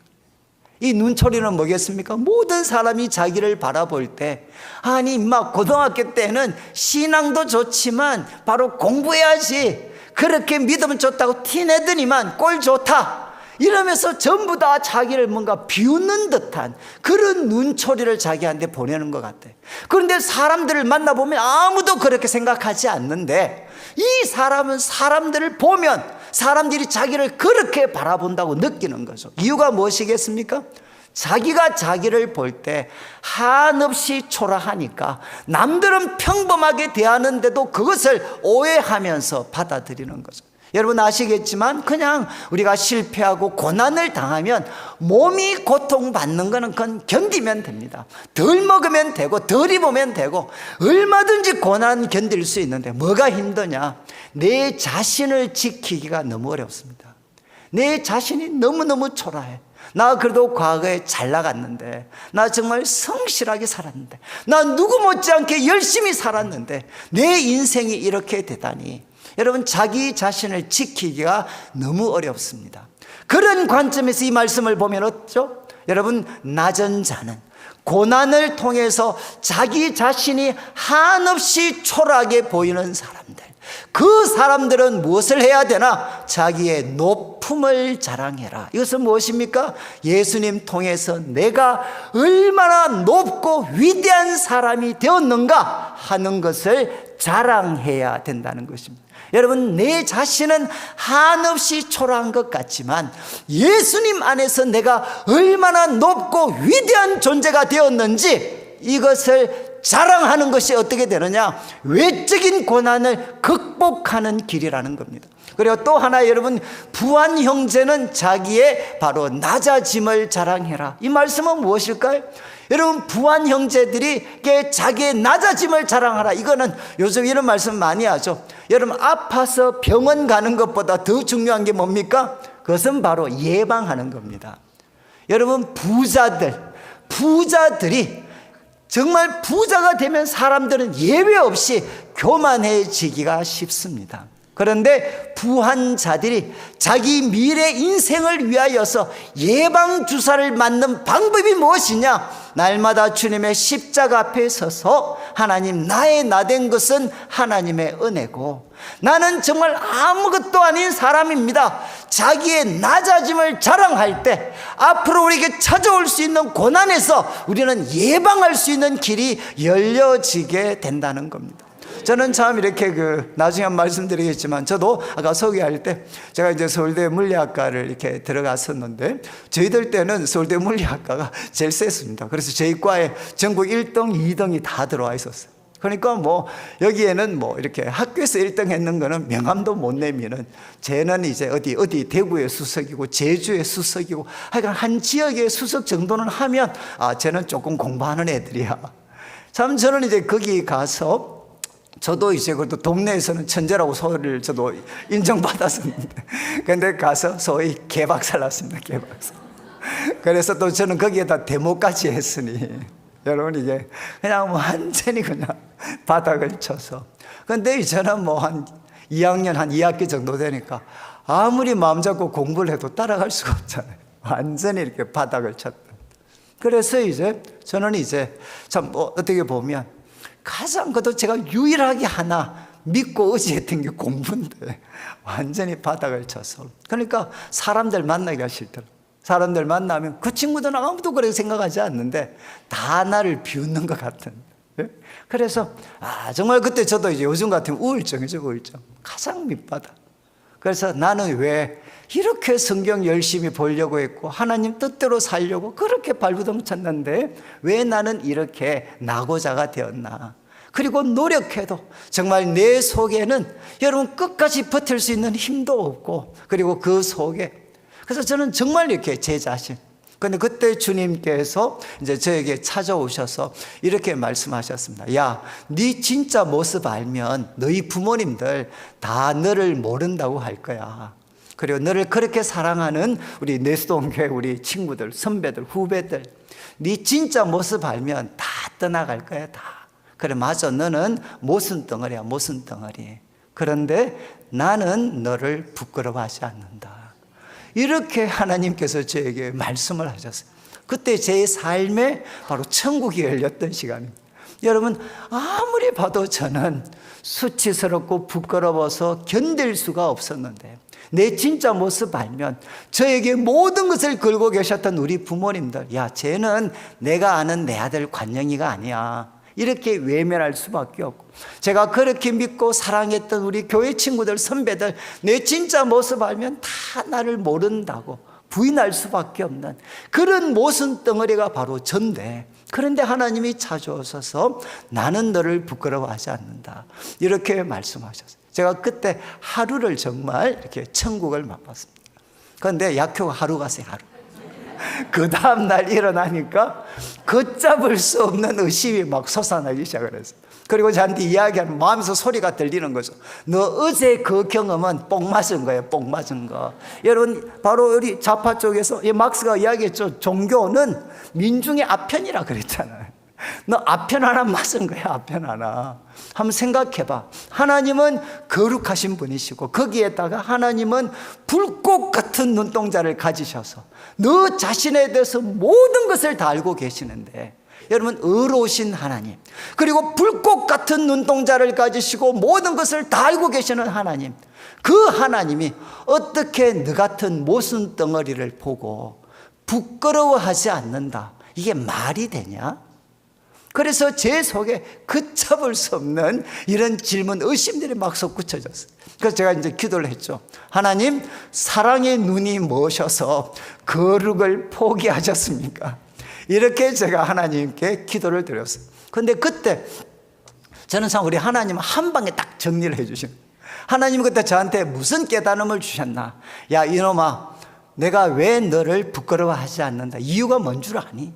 이 눈초리는 뭐겠습니까? 모든 사람이 자기를 바라볼 때, 아니 막 고등학교 때는 신앙도 좋지만 바로 공부해야지, 그렇게 믿으면 좋다고 티내더니만 꼴 좋다 이러면서 전부 다 자기를 뭔가 비웃는 듯한 그런 눈초리를 자기한테 보내는 것 같아요. 그런데 사람들을 만나보면 아무도 그렇게 생각하지 않는데, 이 사람은 사람들을 보면 사람들이 자기를 그렇게 바라본다고 느끼는 거죠. 이유가 무엇이겠습니까? 자기가 자기를 볼 때 한없이 초라하니까 남들은 평범하게 대하는데도 그것을 오해하면서 받아들이는 거죠. 여러분 아시겠지만, 그냥 우리가 실패하고 고난을 당하면 몸이 고통받는 거는 그건 견디면 됩니다. 덜 먹으면 되고 덜 입으면 되고 얼마든지 고난 견딜 수 있는데, 뭐가 힘드냐? 내 자신을 지키기가 너무 어렵습니다. 내 자신이 너무너무 초라해. 나 그래도 과거에 잘 나갔는데, 나 정말 성실하게 살았는데, 나 누구 못지않게 열심히 살았는데 내 인생이 이렇게 되다니, 여러분 자기 자신을 지키기가 너무 어렵습니다. 그런 관점에서 이 말씀을 보면 어쩌죠? 여러분, 낮은 자는 고난을 통해서 자기 자신이 한없이 초라하게 보이는 사람들, 그 사람들은 무엇을 해야 되나? 자기의 높음을 자랑해라. 이것은 무엇입니까? 예수님 통해서 내가 얼마나 높고 위대한 사람이 되었는가 하는 것을 자랑해야 된다는 것입니다. 여러분, 내 자신은 한없이 초라한 것 같지만 예수님 안에서 내가 얼마나 높고 위대한 존재가 되었는지, 이것을 자랑하는 것이 어떻게 되느냐? 외적인 고난을 극복하는 길이라는 겁니다. 그리고 또 하나, 여러분, 부한 형제는 자기의 바로 낮아짐을 자랑해라. 이 말씀은 무엇일까요? 여러분, 부한 형제들이 자기의 낮아짐을 자랑하라. 이거는 요즘 이런 말씀 많이 하죠. 여러분, 아파서 병원 가는 것보다 더 중요한 게 뭡니까? 그것은 바로 예방하는 겁니다. 여러분, 부자들이 정말 부자가 되면 사람들은 예외 없이 교만해지기가 쉽습니다. 그런데 부한 자들이 자기 미래 인생을 위하여서 예방주사를 맞는 방법이 무엇이냐? 날마다 주님의 십자가 앞에 서서, 하나님, 나의 나된 것은 하나님의 은혜고 나는 정말 아무것도 아닌 사람입니다. 자기의 낮아짐을 자랑할 때 앞으로 우리에게 찾아올 수 있는 고난에서 우리는 예방할 수 있는 길이 열려지게 된다는 겁니다. 저는 참 이렇게 나중에 말씀드리겠지만, 저도 아까 소개할 때 제가 이제 서울대 물리학과를 이렇게 들어갔었는데, 저희들 때는 서울대 물리학과가 제일 셌습니다. 그래서 저희 과에 전국 1등, 2등이 다 들어와 있었어요. 그러니까 뭐 여기에는 뭐 이렇게 학교에서 1등 했는 거는 명함도 못 내미는, 쟤는 이제 어디 대구의 수석이고 제주의 수석이고, 하여간 한 지역의 수석 정도는 하면 쟤는 조금 공부하는 애들이야. 참, 저는 이제 거기 가서, 저도 이제 그래도 동네에서는 천재라고 소리를 저도 인정받았었는데, 근데 가서 소위 개박살 났습니다. 개박살. 그래서 또 저는 거기에다 데모까지 했으니, 여러분, 이게 그냥 완전히 그냥 바닥을 쳐서. 근데 저는 뭐 한 2학년, 한 2학기 정도 되니까 아무리 마음 잡고 공부를 해도 따라갈 수가 없잖아요. 완전히 이렇게 바닥을 쳤다. 그래서 이제 저는 이제 참 어떻게 보면 가장 그래도 제가 유일하게 하나 믿고 의지했던 게 공부인데 완전히 바닥을 쳐서. 그러니까 사람들 만나기가 싫더라고요. 사람들 만나면 그 친구들은 아무도 그렇게 생각하지 않는데 다 나를 비웃는 것 같은. 그래서 정말 그때 저도 이제 요즘 같으면 우울증이죠. 우울증. 가장 밑바닥. 그래서 나는 왜 이렇게 성경 열심히 보려고 했고 하나님 뜻대로 살려고 그렇게 발부둥 쳤는데 왜 나는 이렇게 낙오자가 되었나. 그리고 노력해도 정말 내 속에는 여러분 끝까지 버틸 수 있는 힘도 없고, 그리고 그 속에, 그래서 저는 정말 이렇게 제 자신, 근데 그때 주님께서 이제 저에게 찾아오셔서 이렇게 말씀하셨습니다. 야, 네 진짜 모습 알면 너희 부모님들 다 너를 모른다고 할 거야. 그리고 너를 그렇게 사랑하는 우리 내수동교회 우리 친구들, 선배들, 후배들, 네 진짜 모습 알면 다 떠나갈 거야. 다. 그래, 맞아, 너는 모순 덩어리야, 모순 덩어리. 그런데 나는 너를 부끄러워하지 않는다. 이렇게 하나님께서 저에게 말씀을 하셨어요. 그때 제 삶에 바로 천국이 열렸던 시간입니다. 여러분, 아무리 봐도 저는 수치스럽고 부끄러워서 견딜 수가 없었는데 내 진짜 모습 알면 저에게 모든 것을 걸고 계셨던 우리 부모님들, 야, 쟤는 내가 아는 내 아들 관영이가 아니야, 이렇게 외면할 수밖에 없고, 제가 그렇게 믿고 사랑했던 우리 교회 친구들, 선배들, 내 진짜 모습 알면 다 나를 모른다고 부인할 수밖에 없는 그런 모순 덩어리가 바로 전데, 그런데 하나님이 찾아오셔서 나는 너를 부끄러워하지 않는다, 이렇게 말씀하셨어요. 제가 그때 하루를 정말 이렇게 천국을 맛봤습니다. 그런데 약효가 하루 갔어요, 하루. 그 다음날 일어나니까 걷잡을 수 없는 의심이 막 솟아나기 시작을 했어요. 그리고 저한테 이야기하는 마음에서 소리가 들리는 거죠. 너 어제 그 경험은 뽕 맞은 거예요, 뽕 맞은 거. 여러분, 바로 우리 좌파 쪽에서 막스가 이야기했죠. 종교는 민중의 아편이라 그랬잖아요. 너 아편 하나 맞은 거야, 아편 하나. 한번 생각해봐. 하나님은 거룩하신 분이시고 거기에다가 하나님은 불꽃 같은 눈동자를 가지셔서 너 자신에 대해서 모든 것을 다 알고 계시는데, 여러분, 의로우신 하나님, 그리고 불꽃 같은 눈동자를 가지시고 모든 것을 다 알고 계시는 하나님, 그 하나님이 어떻게 너 같은 모순 덩어리를 보고 부끄러워하지 않는다, 이게 말이 되냐? 그래서 제 속에 걷잡을 수 없는 이런 질문, 의심들이 막 솟구쳐졌어요. 그래서 제가 이제 기도를 했죠. 하나님, 사랑의 눈이 머셔서 거룩을 포기하셨습니까? 이렇게 제가 하나님께 기도를 드렸어요. 그런데 그때 저는 참 우리 하나님은 한 방에 딱 정리를 해주신 거예요. 하나님은 그때 저한테 무슨 깨달음을 주셨나? 야, 이놈아, 내가 왜 너를 부끄러워하지 않는다, 이유가 뭔 줄 아니?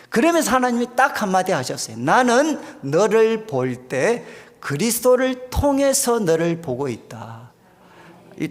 그러면서 하나님이 딱 한마디 하셨어요. 나는 너를 볼 때 그리스도를 통해서 너를 보고 있다.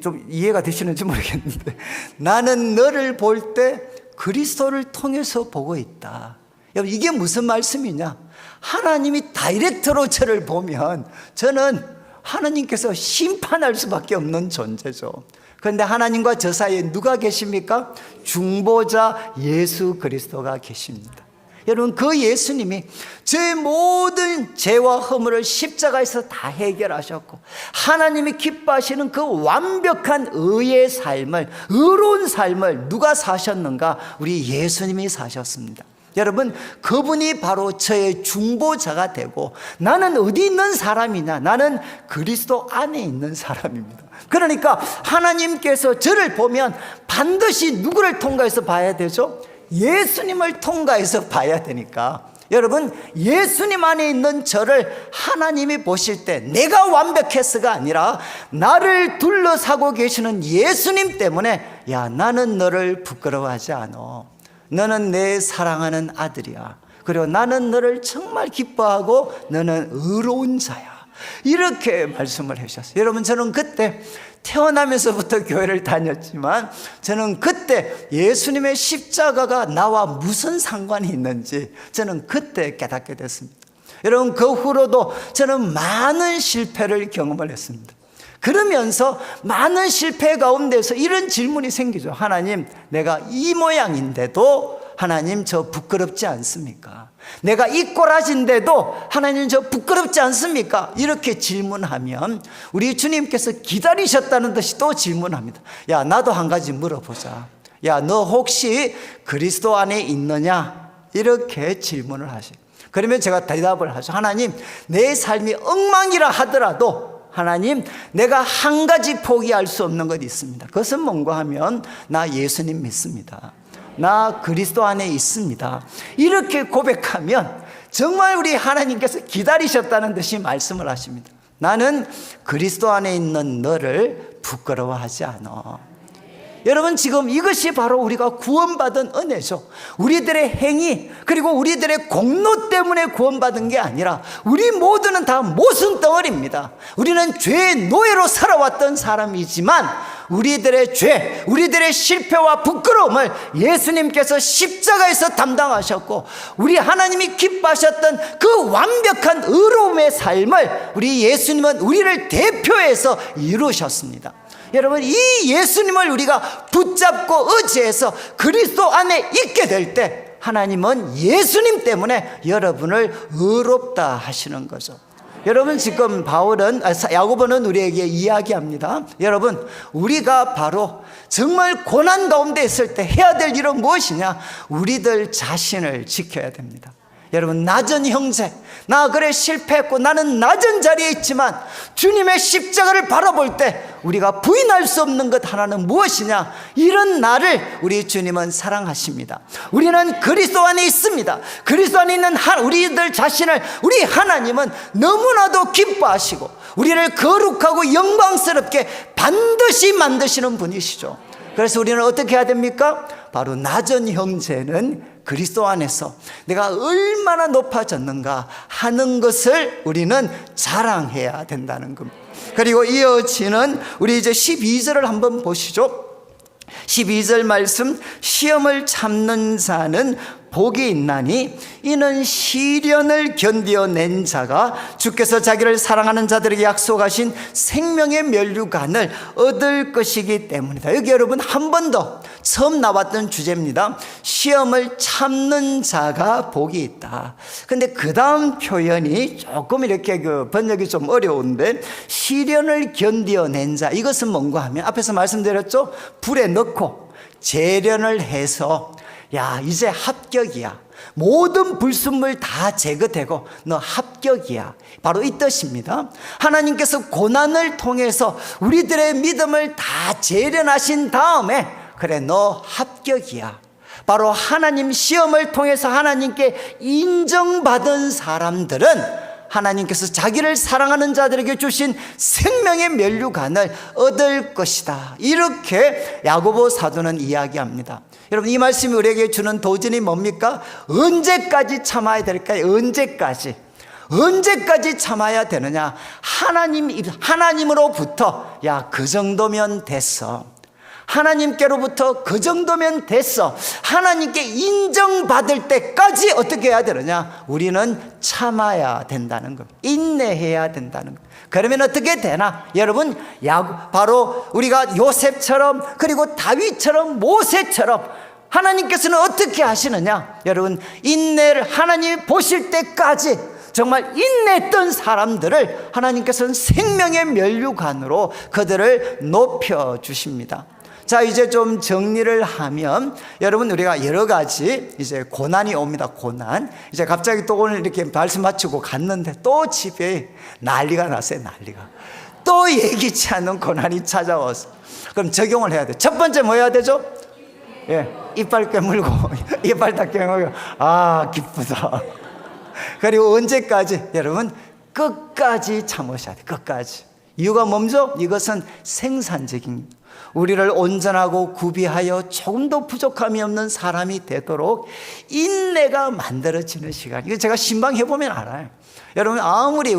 좀 이해가 되시는지 모르겠는데, 나는 너를 볼 때 그리스도를 통해서 보고 있다. 여러분, 이게 무슨 말씀이냐? 하나님이 다이렉트로 저를 보면 저는 하나님께서 심판할 수밖에 없는 존재죠. 그런데 하나님과 저 사이에 누가 계십니까? 중보자 예수 그리스도가 계십니다. 여러분, 그 예수님이 제 모든 죄와 허물을 십자가에서 다 해결하셨고, 하나님이 기뻐하시는 그 완벽한 의의 삶을, 의로운 삶을 누가 사셨는가? 우리 예수님이 사셨습니다. 여러분, 그분이 바로 저의 중보자가 되고, 나는 어디 있는 사람이냐? 나는 그리스도 안에 있는 사람입니다. 그러니까 하나님께서 저를 보면 반드시 누구를 통과해서 봐야 되죠? 예수님을 통과해서 봐야 되니까, 여러분, 예수님 안에 있는 저를 하나님이 보실 때 내가 완벽해서가 아니라 나를 둘러싸고 계시는 예수님 때문에, 야, 나는 너를 부끄러워하지 않아. 너는 내 사랑하는 아들이야. 그리고 나는 너를 정말 기뻐하고 너는 의로운 자야. 이렇게 말씀을 하셨어요. 여러분, 저는 그때 태어나면서부터 교회를 다녔지만 저는 그때 예수님의 십자가가 나와 무슨 상관이 있는지 저는 그때 깨닫게 됐습니다. 여러분, 그 후로도 저는 많은 실패를 경험을 했습니다. 그러면서 많은 실패 가운데서 이런 질문이 생기죠. 하나님, 내가 이 모양인데도 하나님 저 부끄럽지 않습니까? 내가 이 꼬라진데도 하나님 저 부끄럽지 않습니까? 이렇게 질문하면 우리 주님께서 기다리셨다는 듯이 또 질문합니다. 야, 나도 한 가지 물어보자. 야, 너 혹시 그리스도 안에 있느냐? 이렇게 질문을 하셔요. 그러면 제가 대답을 하죠. 하나님, 내 삶이 엉망이라 하더라도 하나님, 내가 한 가지 포기할 수 없는 것이 있습니다. 그것은 뭔가 하면 나 예수님 믿습니다. 나 그리스도 안에 있습니다. 이렇게 고백하면 정말 우리 하나님께서 기다리셨다는 듯이 말씀을 하십니다. 나는 그리스도 안에 있는 너를 부끄러워하지 않아. 여러분, 지금 이것이 바로 우리가 구원받은 은혜죠. 우리들의 행위 그리고 우리들의 공로 때문에 구원받은 게 아니라 우리 모두는 다 모순 덩어리입니다. 우리는 죄의 노예로 살아왔던 사람이지만 우리들의 죄, 우리들의 실패와 부끄러움을 예수님께서 십자가에서 담당하셨고, 우리 하나님이 기뻐하셨던 그 완벽한 의로움의 삶을 우리 예수님은 우리를 대표해서 이루셨습니다. 여러분, 이 예수님을 우리가 붙잡고 의지해서 그리스도 안에 있게 될 때 하나님은 예수님 때문에 여러분을 의롭다 하시는 거죠. 여러분, 지금 야고보는 우리에게 이야기합니다. 여러분, 우리가 바로 정말 고난 가운데 있을 때 해야 될 일은 무엇이냐? 우리들 자신을 지켜야 됩니다. 여러분, 낮은 형제, 나 그래 실패했고 나는 낮은 자리에 있지만 주님의 십자가를 바라볼 때 우리가 부인할 수 없는 것 하나는 무엇이냐? 이런 나를 우리 주님은 사랑하십니다. 우리는 그리스도 안에 있습니다. 그리스도 안에 있는 우리들 자신을 우리 하나님은 너무나도 기뻐하시고 우리를 거룩하고 영광스럽게 반드시 만드시는 분이시죠. 그래서 우리는 어떻게 해야 됩니까? 바로 낮은 형제는 그리스도 안에서 내가 얼마나 높아졌는가 하는 것을 우리는 자랑해야 된다는 겁니다. 그리고 이어지는 우리 이제 12절을 한번 보시죠. 12절 말씀, 시험을 참는 자는 복이 있나니 이는 시련을 견디어낸 자가 주께서 자기를 사랑하는 자들에게 약속하신 생명의 면류관을 얻을 것이기 때문이다. 여기 여러분, 한 번 더 처음 나왔던 주제입니다. 시험을 참는 자가 복이 있다. 근데 그 다음 표현이 조금 이렇게 번역이 좀 어려운데, 시련을 견디어낸 자, 이것은 뭔가 하면 앞에서 말씀드렸죠. 불에 넣고 재련을 해서 야, 이제 합격이야, 모든 불순물 다 제거되고 너 합격이야, 바로 이 뜻입니다. 하나님께서 고난을 통해서 우리들의 믿음을 다 재련하신 다음에 그래, 너 합격이야. 바로 하나님 시험을 통해서 하나님께 인정받은 사람들은 하나님께서 자기를 사랑하는 자들에게 주신 생명의 면류관을 얻을 것이다. 이렇게 야고보 사도는 이야기합니다. 여러분, 이 말씀이 우리에게 주는 도전이 뭡니까? 언제까지 참아야 될까요? 언제까지 참아야 되느냐? 하나님으로부터 야, 그 정도면 됐어, 하나님께로부터 그 정도면 됐어, 하나님께 인정받을 때까지 어떻게 해야 되느냐? 우리는 참아야 된다는 겁니다. 인내해야 된다는 겁니다. 그러면 어떻게 되나? 여러분, 바로 우리가 요셉처럼, 그리고 다윗처럼, 모세처럼 하나님께서는 어떻게 하시느냐? 여러분, 인내를 하나님이 보실 때까지 정말 인내했던 사람들을 하나님께서는 생명의 면류관으로 그들을 높여주십니다. 자, 이제 좀 정리를 하면, 여러분, 우리가 여러 가지 이제 고난이 옵니다. 고난. 이제 갑자기 또 오늘 이렇게 말씀 마치고 갔는데 또 집에 난리가 났어요. 난리가. 또 예기치 않은 고난이 찾아왔어. 그럼 적용을 해야 돼. 첫 번째 뭐 해야 되죠? 예, 이빨 깨물고 이빨 다 깨물고, 아, 기쁘다. 그리고 언제까지? 여러분, 끝까지 참으셔야 돼. 끝까지. 이유가 뭐죠? 이것은 생산적인, 우리를 온전하고 구비하여 조금도 부족함이 없는 사람이 되도록 인내가 만들어지는 시간. 이거 제가 신방해보면 알아요. 여러분, 아무리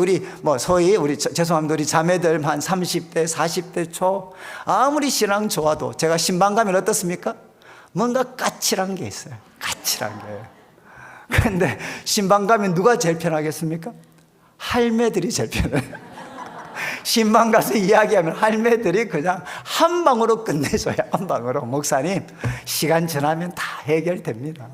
죄송합니다, 우리 자매들 한 30대 40대 초 아무리 신앙 좋아도 제가 신방 가면 어떻습니까? 뭔가 까칠한 게 있어요. 까칠한 게. 그런데 신방 가면 누가 제일 편하겠습니까? 할매들이 제일 편해요. 신방 가서 이야기하면 할매들이 그냥 한 방으로 끝내줘요. 한 방으로. 목사님, 시간 지나면 다 해결됩니다.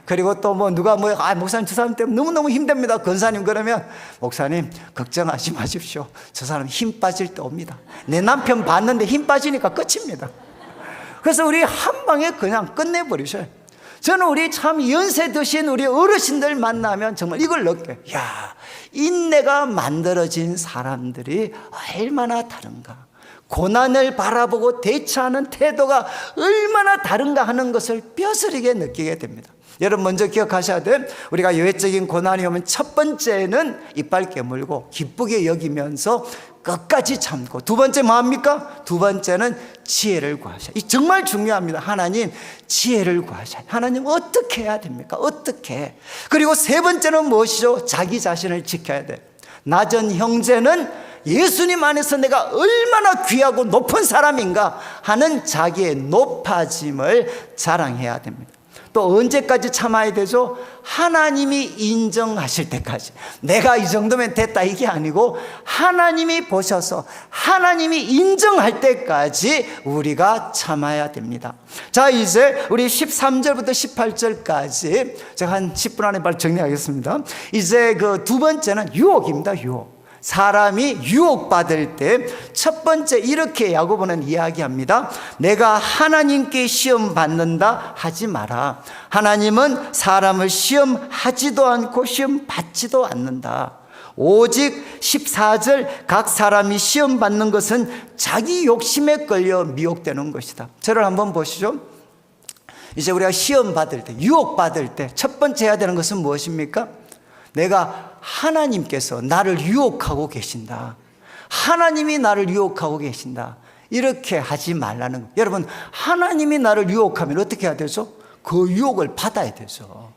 그리고 또 목사님, 저 사람 때문에 너무너무 힘듭니다. 권사님, 그러면 목사님, 걱정하지 마십시오. 저 사람 힘 빠질 때 옵니다. 내 남편 봤는데 힘 빠지니까 끝입니다. 그래서 우리 한 방에 그냥 끝내버리셔요. 저는 우리 참 연세 드신 우리 어르신들 만나면 정말 이걸 느껴요. 야, 인내가 만들어진 사람들이 얼마나 다른가, 고난을 바라보고 대처하는 태도가 얼마나 다른가 하는 것을 뼈저리게 느끼게 됩니다. 여러분, 먼저 기억하셔야 돼. 우리가 외적인 고난이 오면 첫 번째는 이빨 깨물고 기쁘게 여기면서 끝까지 참고, 두 번째 뭐합니까? 두 번째는 지혜를 구하셔야. 이 정말 중요합니다. 하나님, 지혜를 구하셔야. 하나님, 어떻게 해야 됩니까? 어떻게? 그리고 세 번째는 무엇이죠? 자기 자신을 지켜야 돼. 낮은 형제는 예수님 안에서 내가 얼마나 귀하고 높은 사람인가 하는 자기의 높아짐을 자랑해야 됩니다. 또 언제까지 참아야 되죠? 하나님이 인정하실 때까지. 내가 이 정도면 됐다 이게 아니고 하나님이 보셔서 하나님이 인정할 때까지 우리가 참아야 됩니다. 자, 이제 우리 13절부터 18절까지 제가 한 10분 안에 빨리 정리하겠습니다. 이제 그 두 번째는 유혹입니다. 유혹. 사람이 유혹받을 때 첫 번째 이렇게 야고보는 이야기합니다. 내가 하나님께 시험 받는다 하지 마라. 하나님은 사람을 시험하지도 않고 시험 받지도 않는다. 오직 14절 각 사람이 시험 받는 것은 자기 욕심에 끌려 미혹되는 것이다. 저를 한번 보시죠. 이제 우리가 시험 받을 때, 유혹 받을 때 첫 번째 해야 되는 것은 무엇입니까? 내가 하나님께서 나를 유혹하고 계신다. 하나님이 나를 유혹하고 계신다. 이렇게 하지 말라는 거예요. 여러분, 하나님이 나를 유혹하면 어떻게 해야 되죠? 그 유혹을 받아야 되죠.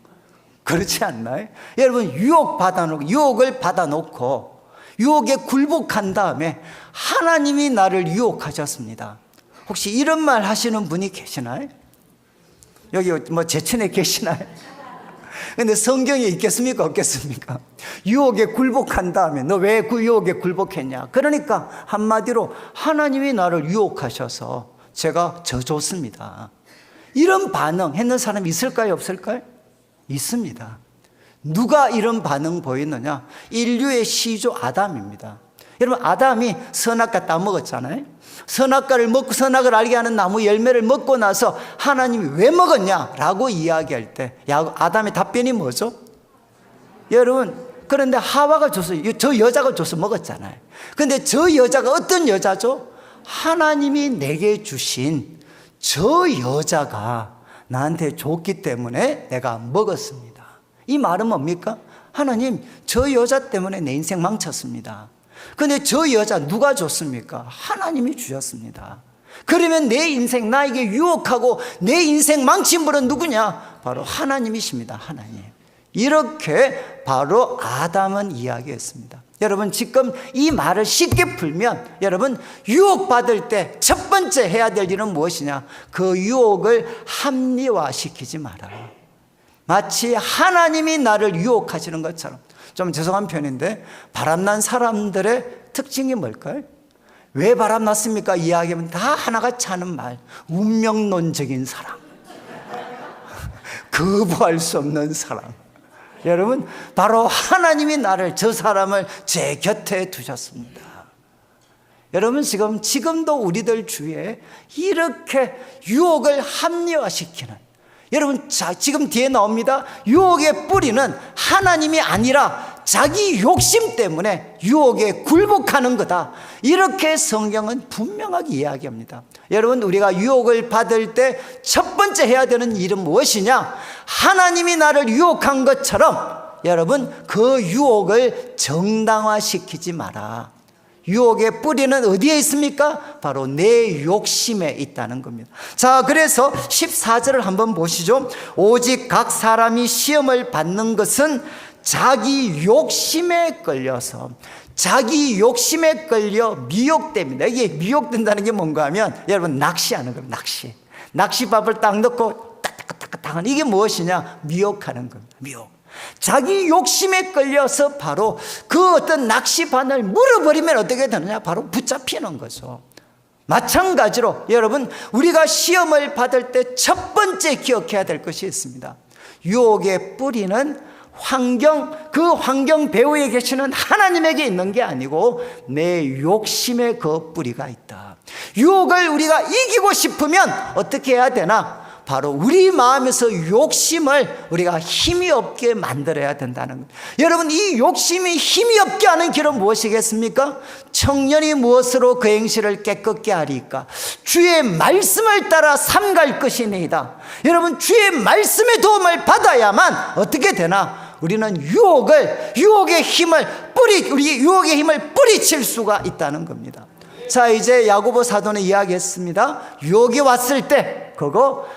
그렇지 않나요? 여러분, 유혹을 받아놓고 유혹에 굴복한 다음에 하나님이 나를 유혹하셨습니다. 혹시 이런 말 하시는 분이 계시나요? 여기 뭐 제천에 계시나요? 근데 성경에 있겠습니까? 없겠습니까? 유혹에 굴복한 다음에 너 왜 그 유혹에 굴복했냐? 그러니까 한마디로 하나님이 나를 유혹하셔서 제가 져줬습니다. 이런 반응 했는 사람이 있을까요? 없을까요? 있습니다. 누가 이런 반응 보이느냐? 인류의 시조 아담입니다. 여러분, 아담이 선악과 따먹었잖아요. 선악과를 먹고 선악을 알게 하는 나무 열매를 먹고 나서 하나님이 왜 먹었냐라고 이야기할 때 아담의 답변이 뭐죠? 여러분, 그런데 하와가 줘서, 저 여자가 줘서 먹었잖아요. 그런데 저 여자가 어떤 여자죠? 하나님이 내게 주신 저 여자가 나한테 줬기 때문에 내가 먹었습니다. 이 말은 뭡니까? 하나님, 저 여자 때문에 내 인생 망쳤습니다. 그런데 저 여자 누가 줬습니까? 하나님이 주셨습니다. 그러면 내 인생, 나에게 유혹하고 내 인생 망친 분은 누구냐? 바로 하나님이십니다. 하나님. 이렇게 바로 아담은 이야기했습니다. 여러분, 지금 이 말을 쉽게 풀면 여러분, 유혹받을 때 첫 번째 해야 될 일은 무엇이냐? 그 유혹을 합리화시키지 마라. 마치 하나님이 나를 유혹하시는 것처럼. 좀 죄송한 편인데 바람난 사람들의 특징이 뭘까요? 왜 바람났습니까? 이야기하면 다 하나같이 하는 말. 운명론적인 사랑. 거부할 수 없는 사랑. 여러분, 바로 하나님이 저 사람을 제 곁에 두셨습니다. 여러분, 지금도 우리들 주위에 이렇게 유혹을 합리화시키는, 여러분, 지금 뒤에 나옵니다. 유혹의 뿌리는 하나님이 아니라 자기 욕심 때문에 유혹에 굴복하는 거다. 이렇게 성경은 분명하게 이야기합니다. 여러분, 우리가 유혹을 받을 때 첫 번째 해야 되는 일은 무엇이냐? 하나님이 나를 유혹한 것처럼 여러분, 그 유혹을 정당화시키지 마라. 유혹의 뿌리는 어디에 있습니까? 바로 내 욕심에 있다는 겁니다. 자, 그래서 14절을 한번 보시죠. 오직 각 사람이 시험을 받는 것은 자기 욕심에 끌려서, 자기 욕심에 끌려 미혹됩니다. 이게 미혹된다는 게 뭔가 하면 여러분, 낚시하는 겁니다. 낚시밥을 딱 넣고 따딱따딱 하는, 이게 무엇이냐? 미혹하는 겁니다. 미혹. 자기 욕심에 끌려서 바로 그 어떤 낚시바늘 물어버리면 어떻게 되느냐? 바로 붙잡히는 거죠. 마찬가지로 여러분, 우리가 시험을 받을 때 첫 번째 기억해야 될 것이 있습니다. 유혹의 뿌리는 그 환경 배후에 계시는 하나님에게 있는 게 아니고 내 욕심에 그 뿌리가 있다. 유혹을 우리가 이기고 싶으면 어떻게 해야 되나? 바로 우리 마음에서 욕심을 우리가 힘이 없게 만들어야 된다는 거예요. 여러분, 이 욕심이 힘이 없게 하는 길은 무엇이겠습니까? 청년이 무엇으로 그 행실을 깨끗게 하리까? 주의 말씀을 따라 삼갈 것이니이다. 여러분, 주의 말씀의 도움을 받아야만 어떻게 되나? 우리는 유혹의 힘을 뿌리칠 수가 있다는 겁니다. 자, 이제 야고보 사도는 이야기했습니다. 유혹이 왔을 때 그거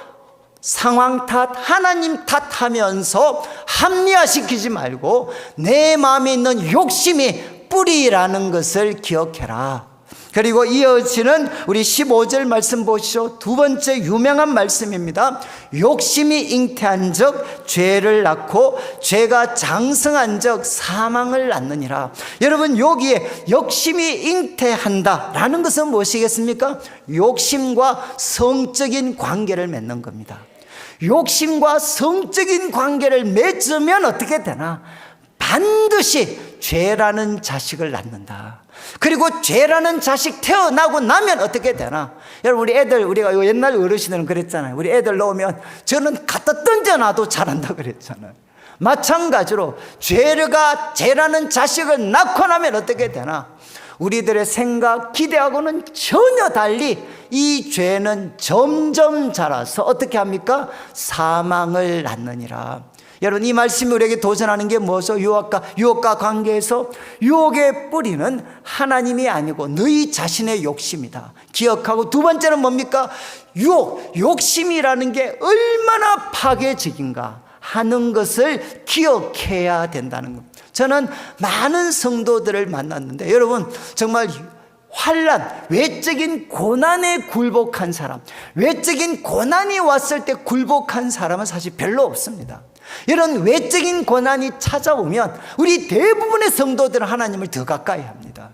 상황 탓, 하나님 탓하면서 합리화시키지 말고 내 마음에 있는 욕심이 뿌리라는 것을 기억해라. 그리고 이어지는 우리 15절 말씀 보시죠. 두 번째 유명한 말씀입니다. 욕심이 잉태한 적 죄를 낳고 죄가 장성한 적 사망을 낳느니라. 여러분, 여기에 욕심이 잉태한다라는 것은 무엇이겠습니까? 욕심과 성적인 관계를 맺는 겁니다. 욕심과 성적인 관계를 맺으면 어떻게 되나? 반드시 죄라는 자식을 낳는다. 그리고 죄라는 자식 태어나고 나면 어떻게 되나? 여러분, 우리 애들, 우리가 옛날 어르신들은 그랬잖아요. 우리 애들 놓으면 저는 갖다 던져놔도 잘한다 그랬잖아요. 마찬가지로 죄라는 자식을 낳고 나면 어떻게 되나? 우리들의 생각, 기대하고는 전혀 달리 이 죄는 점점 자라서 어떻게 합니까? 사망을 낳느니라. 여러분, 이 말씀이 우리에게 도전하는 게 뭐죠? 유혹과 관계에서 유혹의 뿌리는 하나님이 아니고 너희 자신의 욕심이다. 기억하고, 두 번째는 뭡니까? 욕심이라는 게 얼마나 파괴적인가 하는 것을 기억해야 된다는 겁니다. 저는 많은 성도들을 만났는데, 여러분, 정말 환난, 외적인 고난에 굴복한 사람, 외적인 고난이 왔을 때 굴복한 사람은 사실 별로 없습니다. 이런 외적인 고난이 찾아오면 우리 대부분의 성도들은 하나님을 더 가까이 합니다.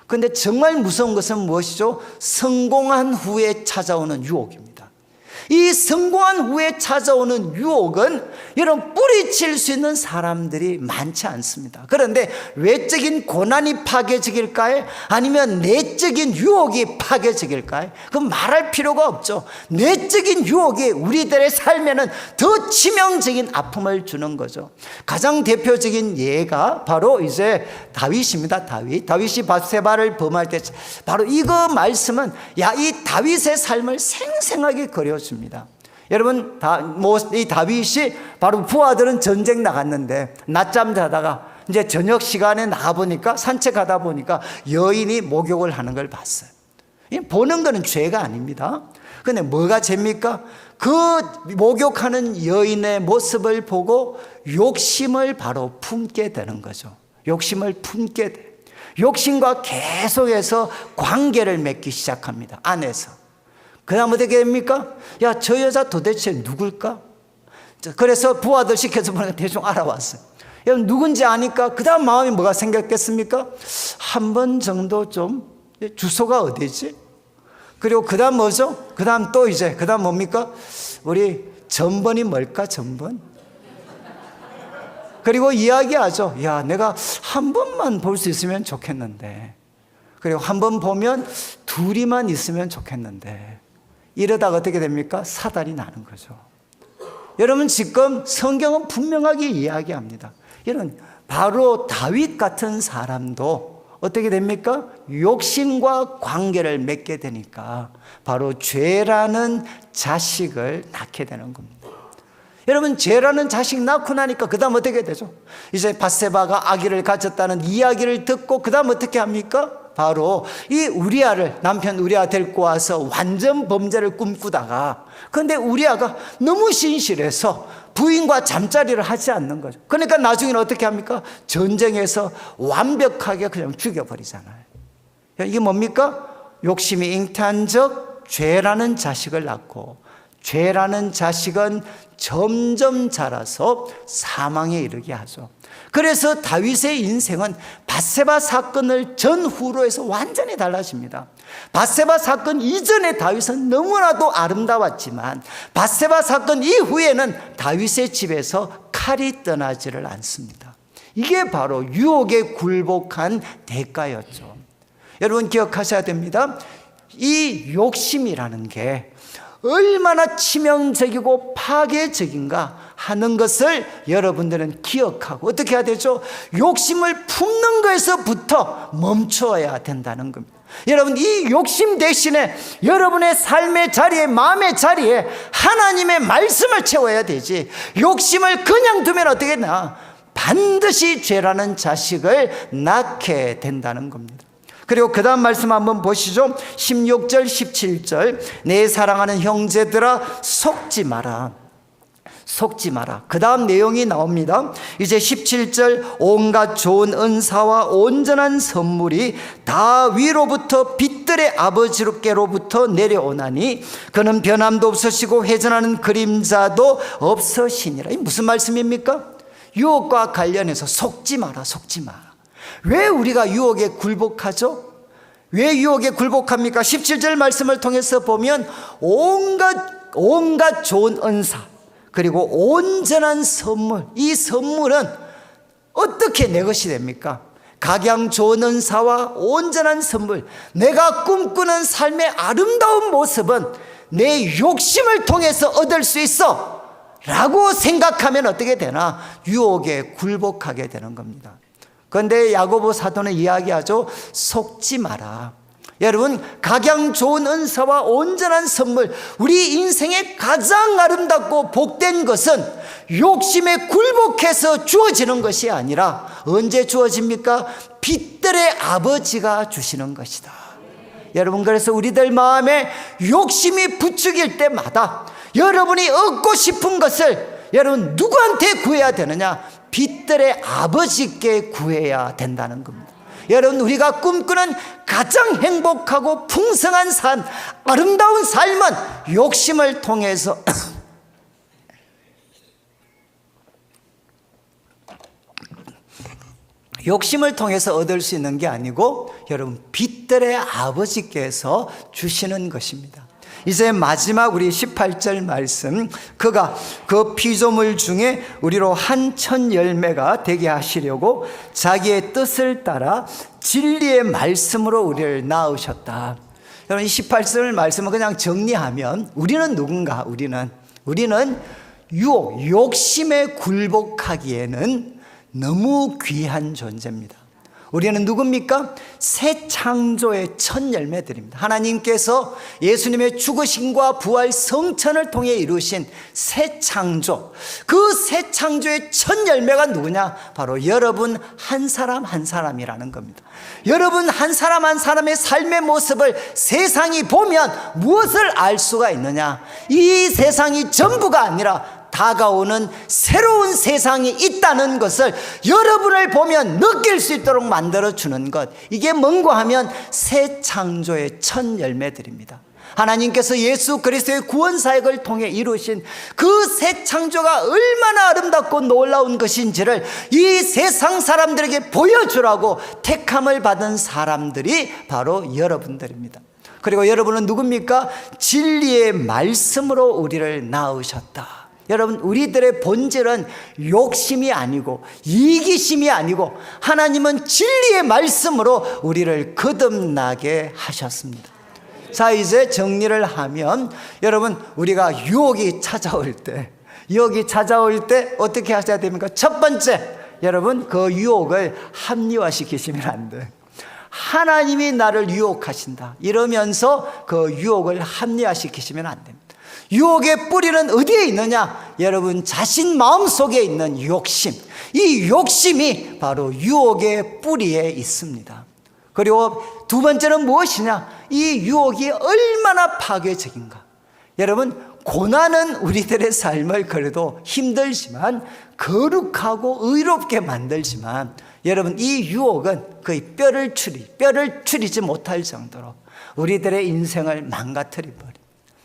그런데 정말 무서운 것은 무엇이죠? 성공한 후에 찾아오는 유혹입니다. 이 성공한 후에 찾아오는 유혹은 여러분, 뿌리칠 수 있는 사람들이 많지 않습니다. 그런데 외적인 고난이 파괴적일까요? 아니면 내적인 유혹이 파괴적일까요? 그럼 말할 필요가 없죠. 내적인 유혹이 우리들의 삶에는 더 치명적인 아픔을 주는 거죠. 가장 대표적인 예가 바로 이제 다윗입니다. 다윗이 밧세바를 범할 때 바로 이거 말씀은 이 다윗의 삶을 생생하게 그려줍니다. 여러분, 이 다윗이 바로 부하들은 전쟁 나갔는데 낮잠 자다가 이제 저녁 시간에 나가보니까, 산책하다 보니까 여인이 목욕을 하는 걸 봤어요. 보는 거는 죄가 아닙니다. 근데 뭐가 죄입니까? 그 목욕하는 여인의 모습을 보고 욕심을 바로 품게 되는 거죠. 욕심을 품게 돼. 욕심과 계속해서 관계를 맺기 시작합니다. 안에서. 그 다음 어떻게 됩니까? 야, 저 여자 도대체 누굴까? 그래서 부하들 시켜서 보니까 대충 알아왔어요. 여러분, 누군지 아니까 그 다음 마음이 뭐가 생겼겠습니까? 한 번 정도 좀, 주소가 어디지? 그리고 그 다음 뭐죠? 그 다음 또 이제, 그 다음 뭡니까? 우리 전번이 뭘까, 전번? 그리고 이야기하죠. 야, 내가 한 번만 볼 수 있으면 좋겠는데. 그리고 한 번 보면 둘이만 있으면 좋겠는데. 이러다가 어떻게 됩니까? 사달이 나는 거죠. 여러분, 지금 성경은 분명하게 이야기합니다. 이런 바로 다윗 같은 사람도 어떻게 됩니까? 욕심과 관계를 맺게 되니까 바로 죄라는 자식을 낳게 되는 겁니다. 여러분, 죄라는 자식 낳고 나니까 그 다음 어떻게 되죠? 이제 밧세바가 아기를 가졌다는 이야기를 듣고 그 다음 어떻게 합니까? 바로 이 남편 우리아 데리고 와서 완전 범죄를 꿈꾸다가, 그런데 우리아가 너무 신실해서 부인과 잠자리를 하지 않는 거죠. 그러니까 나중에는 어떻게 합니까? 전쟁에서 완벽하게 그냥 죽여버리잖아요. 이게 뭡니까? 욕심이 잉태한 적 죄라는 자식을 낳고, 죄라는 자식은 점점 자라서 사망에 이르게 하죠. 그래서 다윗의 인생은 밧세바 사건을 전후로 해서 완전히 달라집니다. 밧세바 사건 이전에 다윗은 너무나도 아름다웠지만 밧세바 사건 이후에는 다윗의 집에서 칼이 떠나지를 않습니다. 이게 바로 유혹에 굴복한 대가였죠. 여러분, 기억하셔야 됩니다. 이 욕심이라는 게 얼마나 치명적이고 파괴적인가 하는 것을 여러분들은 기억하고 어떻게 해야 되죠? 욕심을 품는 것에서부터 멈춰야 된다는 겁니다. 여러분, 이 욕심 대신에 여러분의 삶의 자리에, 마음의 자리에 하나님의 말씀을 채워야 되지, 욕심을 그냥 두면 어떻게 되나? 반드시 죄라는 자식을 낳게 된다는 겁니다. 그리고 그 다음 말씀 한번 보시죠. 16절 17절 내 사랑하는 형제들아 속지 마라. 속지 마라. 그 다음 내용이 나옵니다. 이제 17절, 온갖 좋은 은사와 온전한 선물이 다 위로부터 빛들의 아버지께로부터 내려오나니 그는 변함도 없으시고 회전하는 그림자도 없으시니라. 이 무슨 말씀입니까? 유혹과 관련해서 속지 마라, 속지 마라. 왜 우리가 유혹에 굴복하죠? 왜 유혹에 굴복합니까? 17절 말씀을 통해서 보면 온갖 좋은 은사, 그리고 온전한 선물, 이 선물은 어떻게 내 것이 됩니까? 각양 좋은 은사와 온전한 선물, 내가 꿈꾸는 삶의 아름다운 모습은 내 욕심을 통해서 얻을 수 있어 라고 생각하면 어떻게 되나? 유혹에 굴복하게 되는 겁니다. 그런데 야고보 사도는 이야기하죠. 속지 마라. 여러분, 각양 좋은 은사와 온전한 선물, 우리 인생의 가장 아름답고 복된 것은 욕심에 굴복해서 주어지는 것이 아니라 언제 주어집니까? 빛들의 아버지가 주시는 것이다. 여러분, 그래서 우리들 마음에 욕심이 부추길 때마다 여러분이 얻고 싶은 것을 여러분 누구한테 구해야 되느냐? 빛들의 아버지께 구해야 된다는 겁니다. 여러분, 우리가 꿈꾸는 가장 행복하고 풍성한 삶, 아름다운 삶은 욕심을 통해서 욕심을 통해서 얻을 수 있는 게 아니고 여러분 빛들의 아버지께서 주시는 것입니다. 이제 마지막 우리 18절 말씀, 그가 그 피조물 중에 우리로 한천 열매가 되게 하시려고 자기의 뜻을 따라 진리의 말씀으로 우리를 낳으셨다. 여러분, 이 18절 말씀을 그냥 정리하면 우리는 누군가? 우리는 욕심에 굴복하기에는 너무 귀한 존재입니다. 우리는 누굽니까? 새 창조의 첫 열매들입니다. 하나님께서 예수님의 죽으심과 부활 성천을 통해 이루신 새 창조, 그 새 창조의 첫 열매가 누구냐? 바로 여러분 한 사람 한 사람이라는 겁니다. 여러분 한 사람 한 사람의 삶의 모습을 세상이 보면 무엇을 알 수가 있느냐? 이 세상이 전부가 아니라 다가오는 새로운 세상이 있다는 것을 여러분을 보면 느낄 수 있도록 만들어주는 것, 이게 뭔가 하면 새 창조의 첫 열매들입니다. 하나님께서 예수 그리스도의 구원사역을 통해 이루신 그 새 창조가 얼마나 아름답고 놀라운 것인지를 이 세상 사람들에게 보여주라고 택함을 받은 사람들이 바로 여러분들입니다. 그리고 여러분은 누굽니까? 진리의 말씀으로 우리를 낳으셨다. 여러분, 우리들의 본질은 욕심이 아니고 이기심이 아니고 하나님은 진리의 말씀으로 우리를 거듭나게 하셨습니다. 자, 이제 정리를 하면 여러분, 우리가 유혹이 찾아올 때 어떻게 하셔야 됩니까? 첫 번째, 여러분, 그 유혹을 합리화시키시면 안 돼. 하나님이 나를 유혹하신다 이러면서 그 유혹을 합리화시키시면 안 됩니다. 유혹의 뿌리는 어디에 있느냐? 여러분 자신 마음속에 있는 욕심, 이 욕심이 바로 유혹의 뿌리에 있습니다. 그리고 두 번째는 무엇이냐? 이 유혹이 얼마나 파괴적인가. 여러분, 고난은 우리들의 삶을 그래도 힘들지만 거룩하고 의롭게 만들지만 여러분, 이 유혹은 거의 뼈를 추리지 못할 정도로 우리들의 인생을 망가뜨려 버립니다.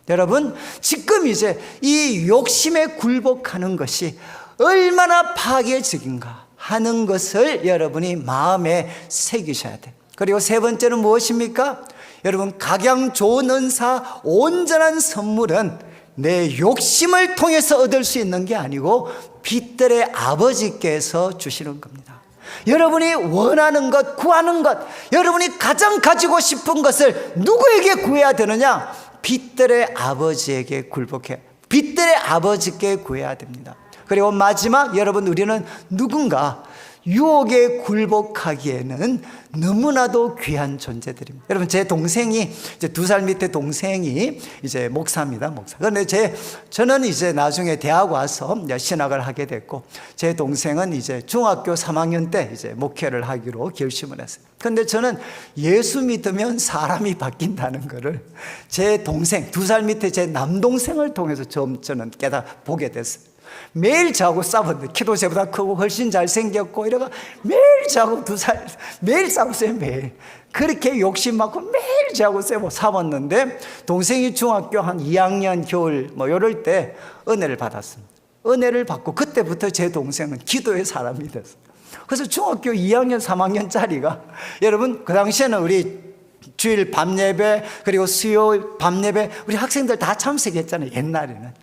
여러분, 지금 이제 이 욕심에 굴복하는 것이 얼마나 파괴적인가 하는 것을 여러분이 마음에 새기셔야 돼요. 그리고 세 번째는 무엇입니까? 여러분, 각양 좋은 은사, 온전한 선물은 내 욕심을 통해서 얻을 수 있는 게 아니고 빛들의 아버지께서 주시는 겁니다. 여러분이 원하는 것, 구하는 것, 여러분이 가장 가지고 싶은 것을 누구에게 구해야 되느냐? 빛들의 아버지에게 굴복해, 빛들의 아버지께 구해야 됩니다. 그리고 마지막, 여러분, 우리는 누군가 유혹에 굴복하기에는 너무나도 귀한 존재들입니다. 여러분, 제 동생이 이제 2살 밑에 동생이 이제 목사입니다. 목사. 그런데 저는 이제 나중에 대학 와서 신학을 하게 됐고, 제 동생은 이제 중학교 3학년 때 이제 목회를 하기로 결심을 했어요. 그런데 저는 예수 믿으면 사람이 바뀐다는 것을 제 동생, 2살 밑에 제 남동생을 통해서 처음 저는 보게 됐어요. 매일 저하고 싸웠는데, 키도 저보다 크고 훨씬 잘생겼고 이래가 매일 저하고 매일 싸웠어요. 매일 그렇게 욕심 많고 매일 저하고 싸웠는데, 동생이 중학교 한 2학년 겨울 뭐 이럴 때 은혜를 받았습니다. 은혜를 받고 그때부터 제 동생은 기도의 사람이 됐어요. 그래서 중학교 2학년 3학년짜리가, 여러분 그 당시에는 우리 주일 밤 예배 그리고 수요일 밤 예배 우리 학생들 다 참석했잖아요. 옛날에는.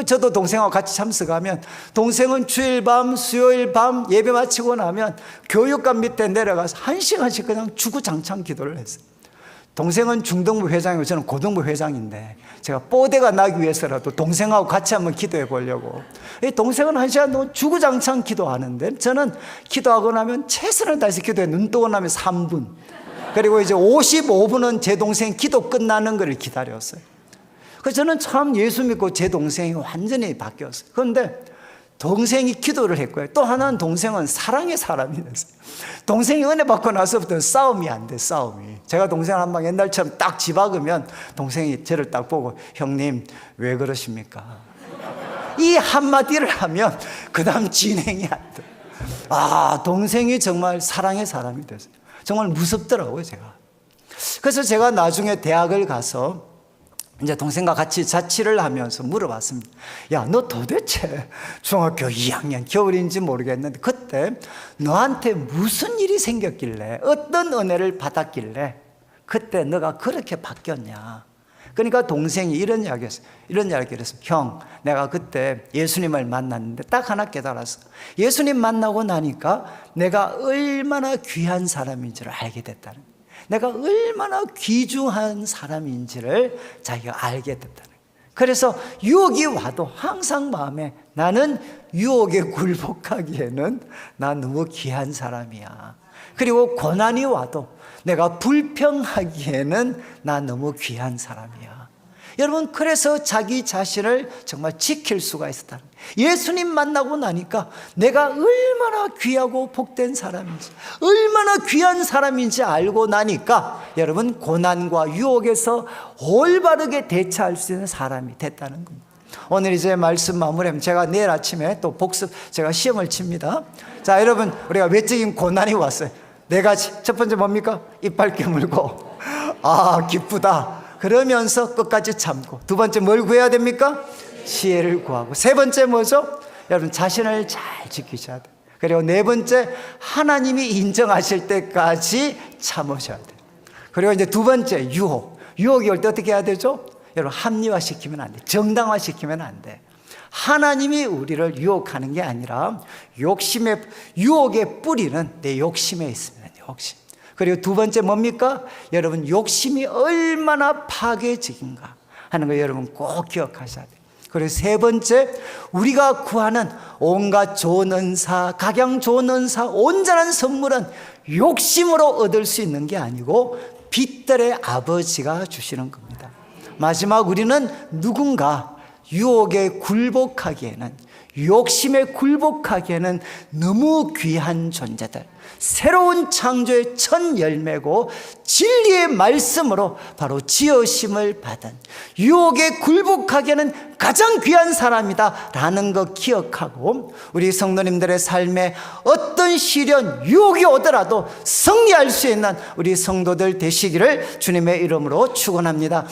저도 동생하고 같이 참석하면, 동생은 주일 밤 수요일 밤 예배 마치고 나면 교육관 밑에 내려가서 1시간씩 그냥 주구장창 기도를 했어요. 동생은 중등부 회장이고 저는 고등부 회장인데, 제가 뽀대가 나기 위해서라도 동생하고 같이 한번 기도해 보려고. 동생은 1시간 동안 주구장창 기도하는데, 저는 기도하고 나면 최선을 다해서 기도해. 눈 뜨고 나면 3분, 그리고 이제 55분은 제 동생 기도 끝나는 걸 기다렸어요. 그래서 저는 참 예수 믿고 제 동생이 완전히 바뀌었어요. 그런데 동생이 기도를 했고요. 또 하나는 동생은 사랑의 사람이 됐어요. 동생이 은혜 받고 나서부터 싸움이 안 돼, 싸움이. 제가 동생을 한 방 옛날처럼 딱 집박으면 동생이 저를 딱 보고, 형님 왜 그러십니까? 이 한마디를 하면 그 다음 진행이 안 돼. 동생이 정말 사랑의 사람이 됐어요. 정말 무섭더라고요, 제가. 그래서 제가 나중에 대학을 가서 이제 동생과 같이 자취를 하면서 물어봤습니다. 야, 너 도대체 중학교 2학년 겨울인지 모르겠는데 그때 너한테 무슨 일이 생겼길래, 어떤 은혜를 받았길래 그때 너가 그렇게 바뀌었냐? 그러니까 동생이 이런 이야기를 했어요. 형, 내가 그때 예수님을 만났는데 딱 하나 깨달았어. 예수님 만나고 나니까 내가 얼마나 귀한 사람인지를 알게 됐다는 거예요. 내가 얼마나 귀중한 사람인지를 자기가 알게 됐다는 거예요. 그래서 유혹이 와도 항상 마음에, 나는 유혹에 굴복하기에는 난 너무 귀한 사람이야. 그리고 고난이 와도 내가 불평하기에는 난 너무 귀한 사람이야. 여러분, 그래서 자기 자신을 정말 지킬 수가 있었다는 거예요. 예수님 만나고 나니까 내가 얼마나 귀하고 복된 사람인지, 얼마나 귀한 사람인지 알고 나니까 여러분, 고난과 유혹에서 올바르게 대처할 수 있는 사람이 됐다는 겁니다. 오늘 이제 말씀 마무리하면 제가 내일 아침에 또 제가 시험을 칩니다. 자, 여러분, 우리가 외적인 고난이 왔어요. 네 가지. 첫 번째 뭡니까? 이빨 깨물고, 기쁘다 그러면서 끝까지 참고. 두 번째 뭘 구해야 됩니까? 지혜를 구하고. 세 번째 뭐죠? 여러분, 자신을 잘 지키셔야 돼요. 그리고 네 번째, 하나님이 인정하실 때까지 참으셔야 돼요. 그리고 이제 두 번째, 유혹이 올 때 어떻게 해야 되죠? 여러분, 합리화시키면 안 돼. 정당화시키면 안 돼. 하나님이 우리를 유혹하는 게 아니라 유혹의 뿌리는 내 욕심에 있습니다. 욕심. 그리고 두 번째 뭡니까? 여러분, 욕심이 얼마나 파괴적인가 하는 거 여러분 꼭 기억하셔야 돼요. 그리고 세 번째, 우리가 구하는 온갖 좋은 은사, 각양 좋은 은사, 온전한 선물은 욕심으로 얻을 수 있는 게 아니고 빛들의 아버지가 주시는 겁니다. 마지막, 우리는 누군가 유혹에 굴복하기에는, 욕심에 굴복하기에는 너무 귀한 존재들, 새로운 창조의 첫 열매고 진리의 말씀으로 바로 지으심을 받은, 유혹에 굴복하기에는 가장 귀한 사람이다 라는 거 기억하고, 우리 성도님들의 삶에 어떤 시련, 유혹이 오더라도 승리할 수 있는 우리 성도들 되시기를 주님의 이름으로 축원합니다.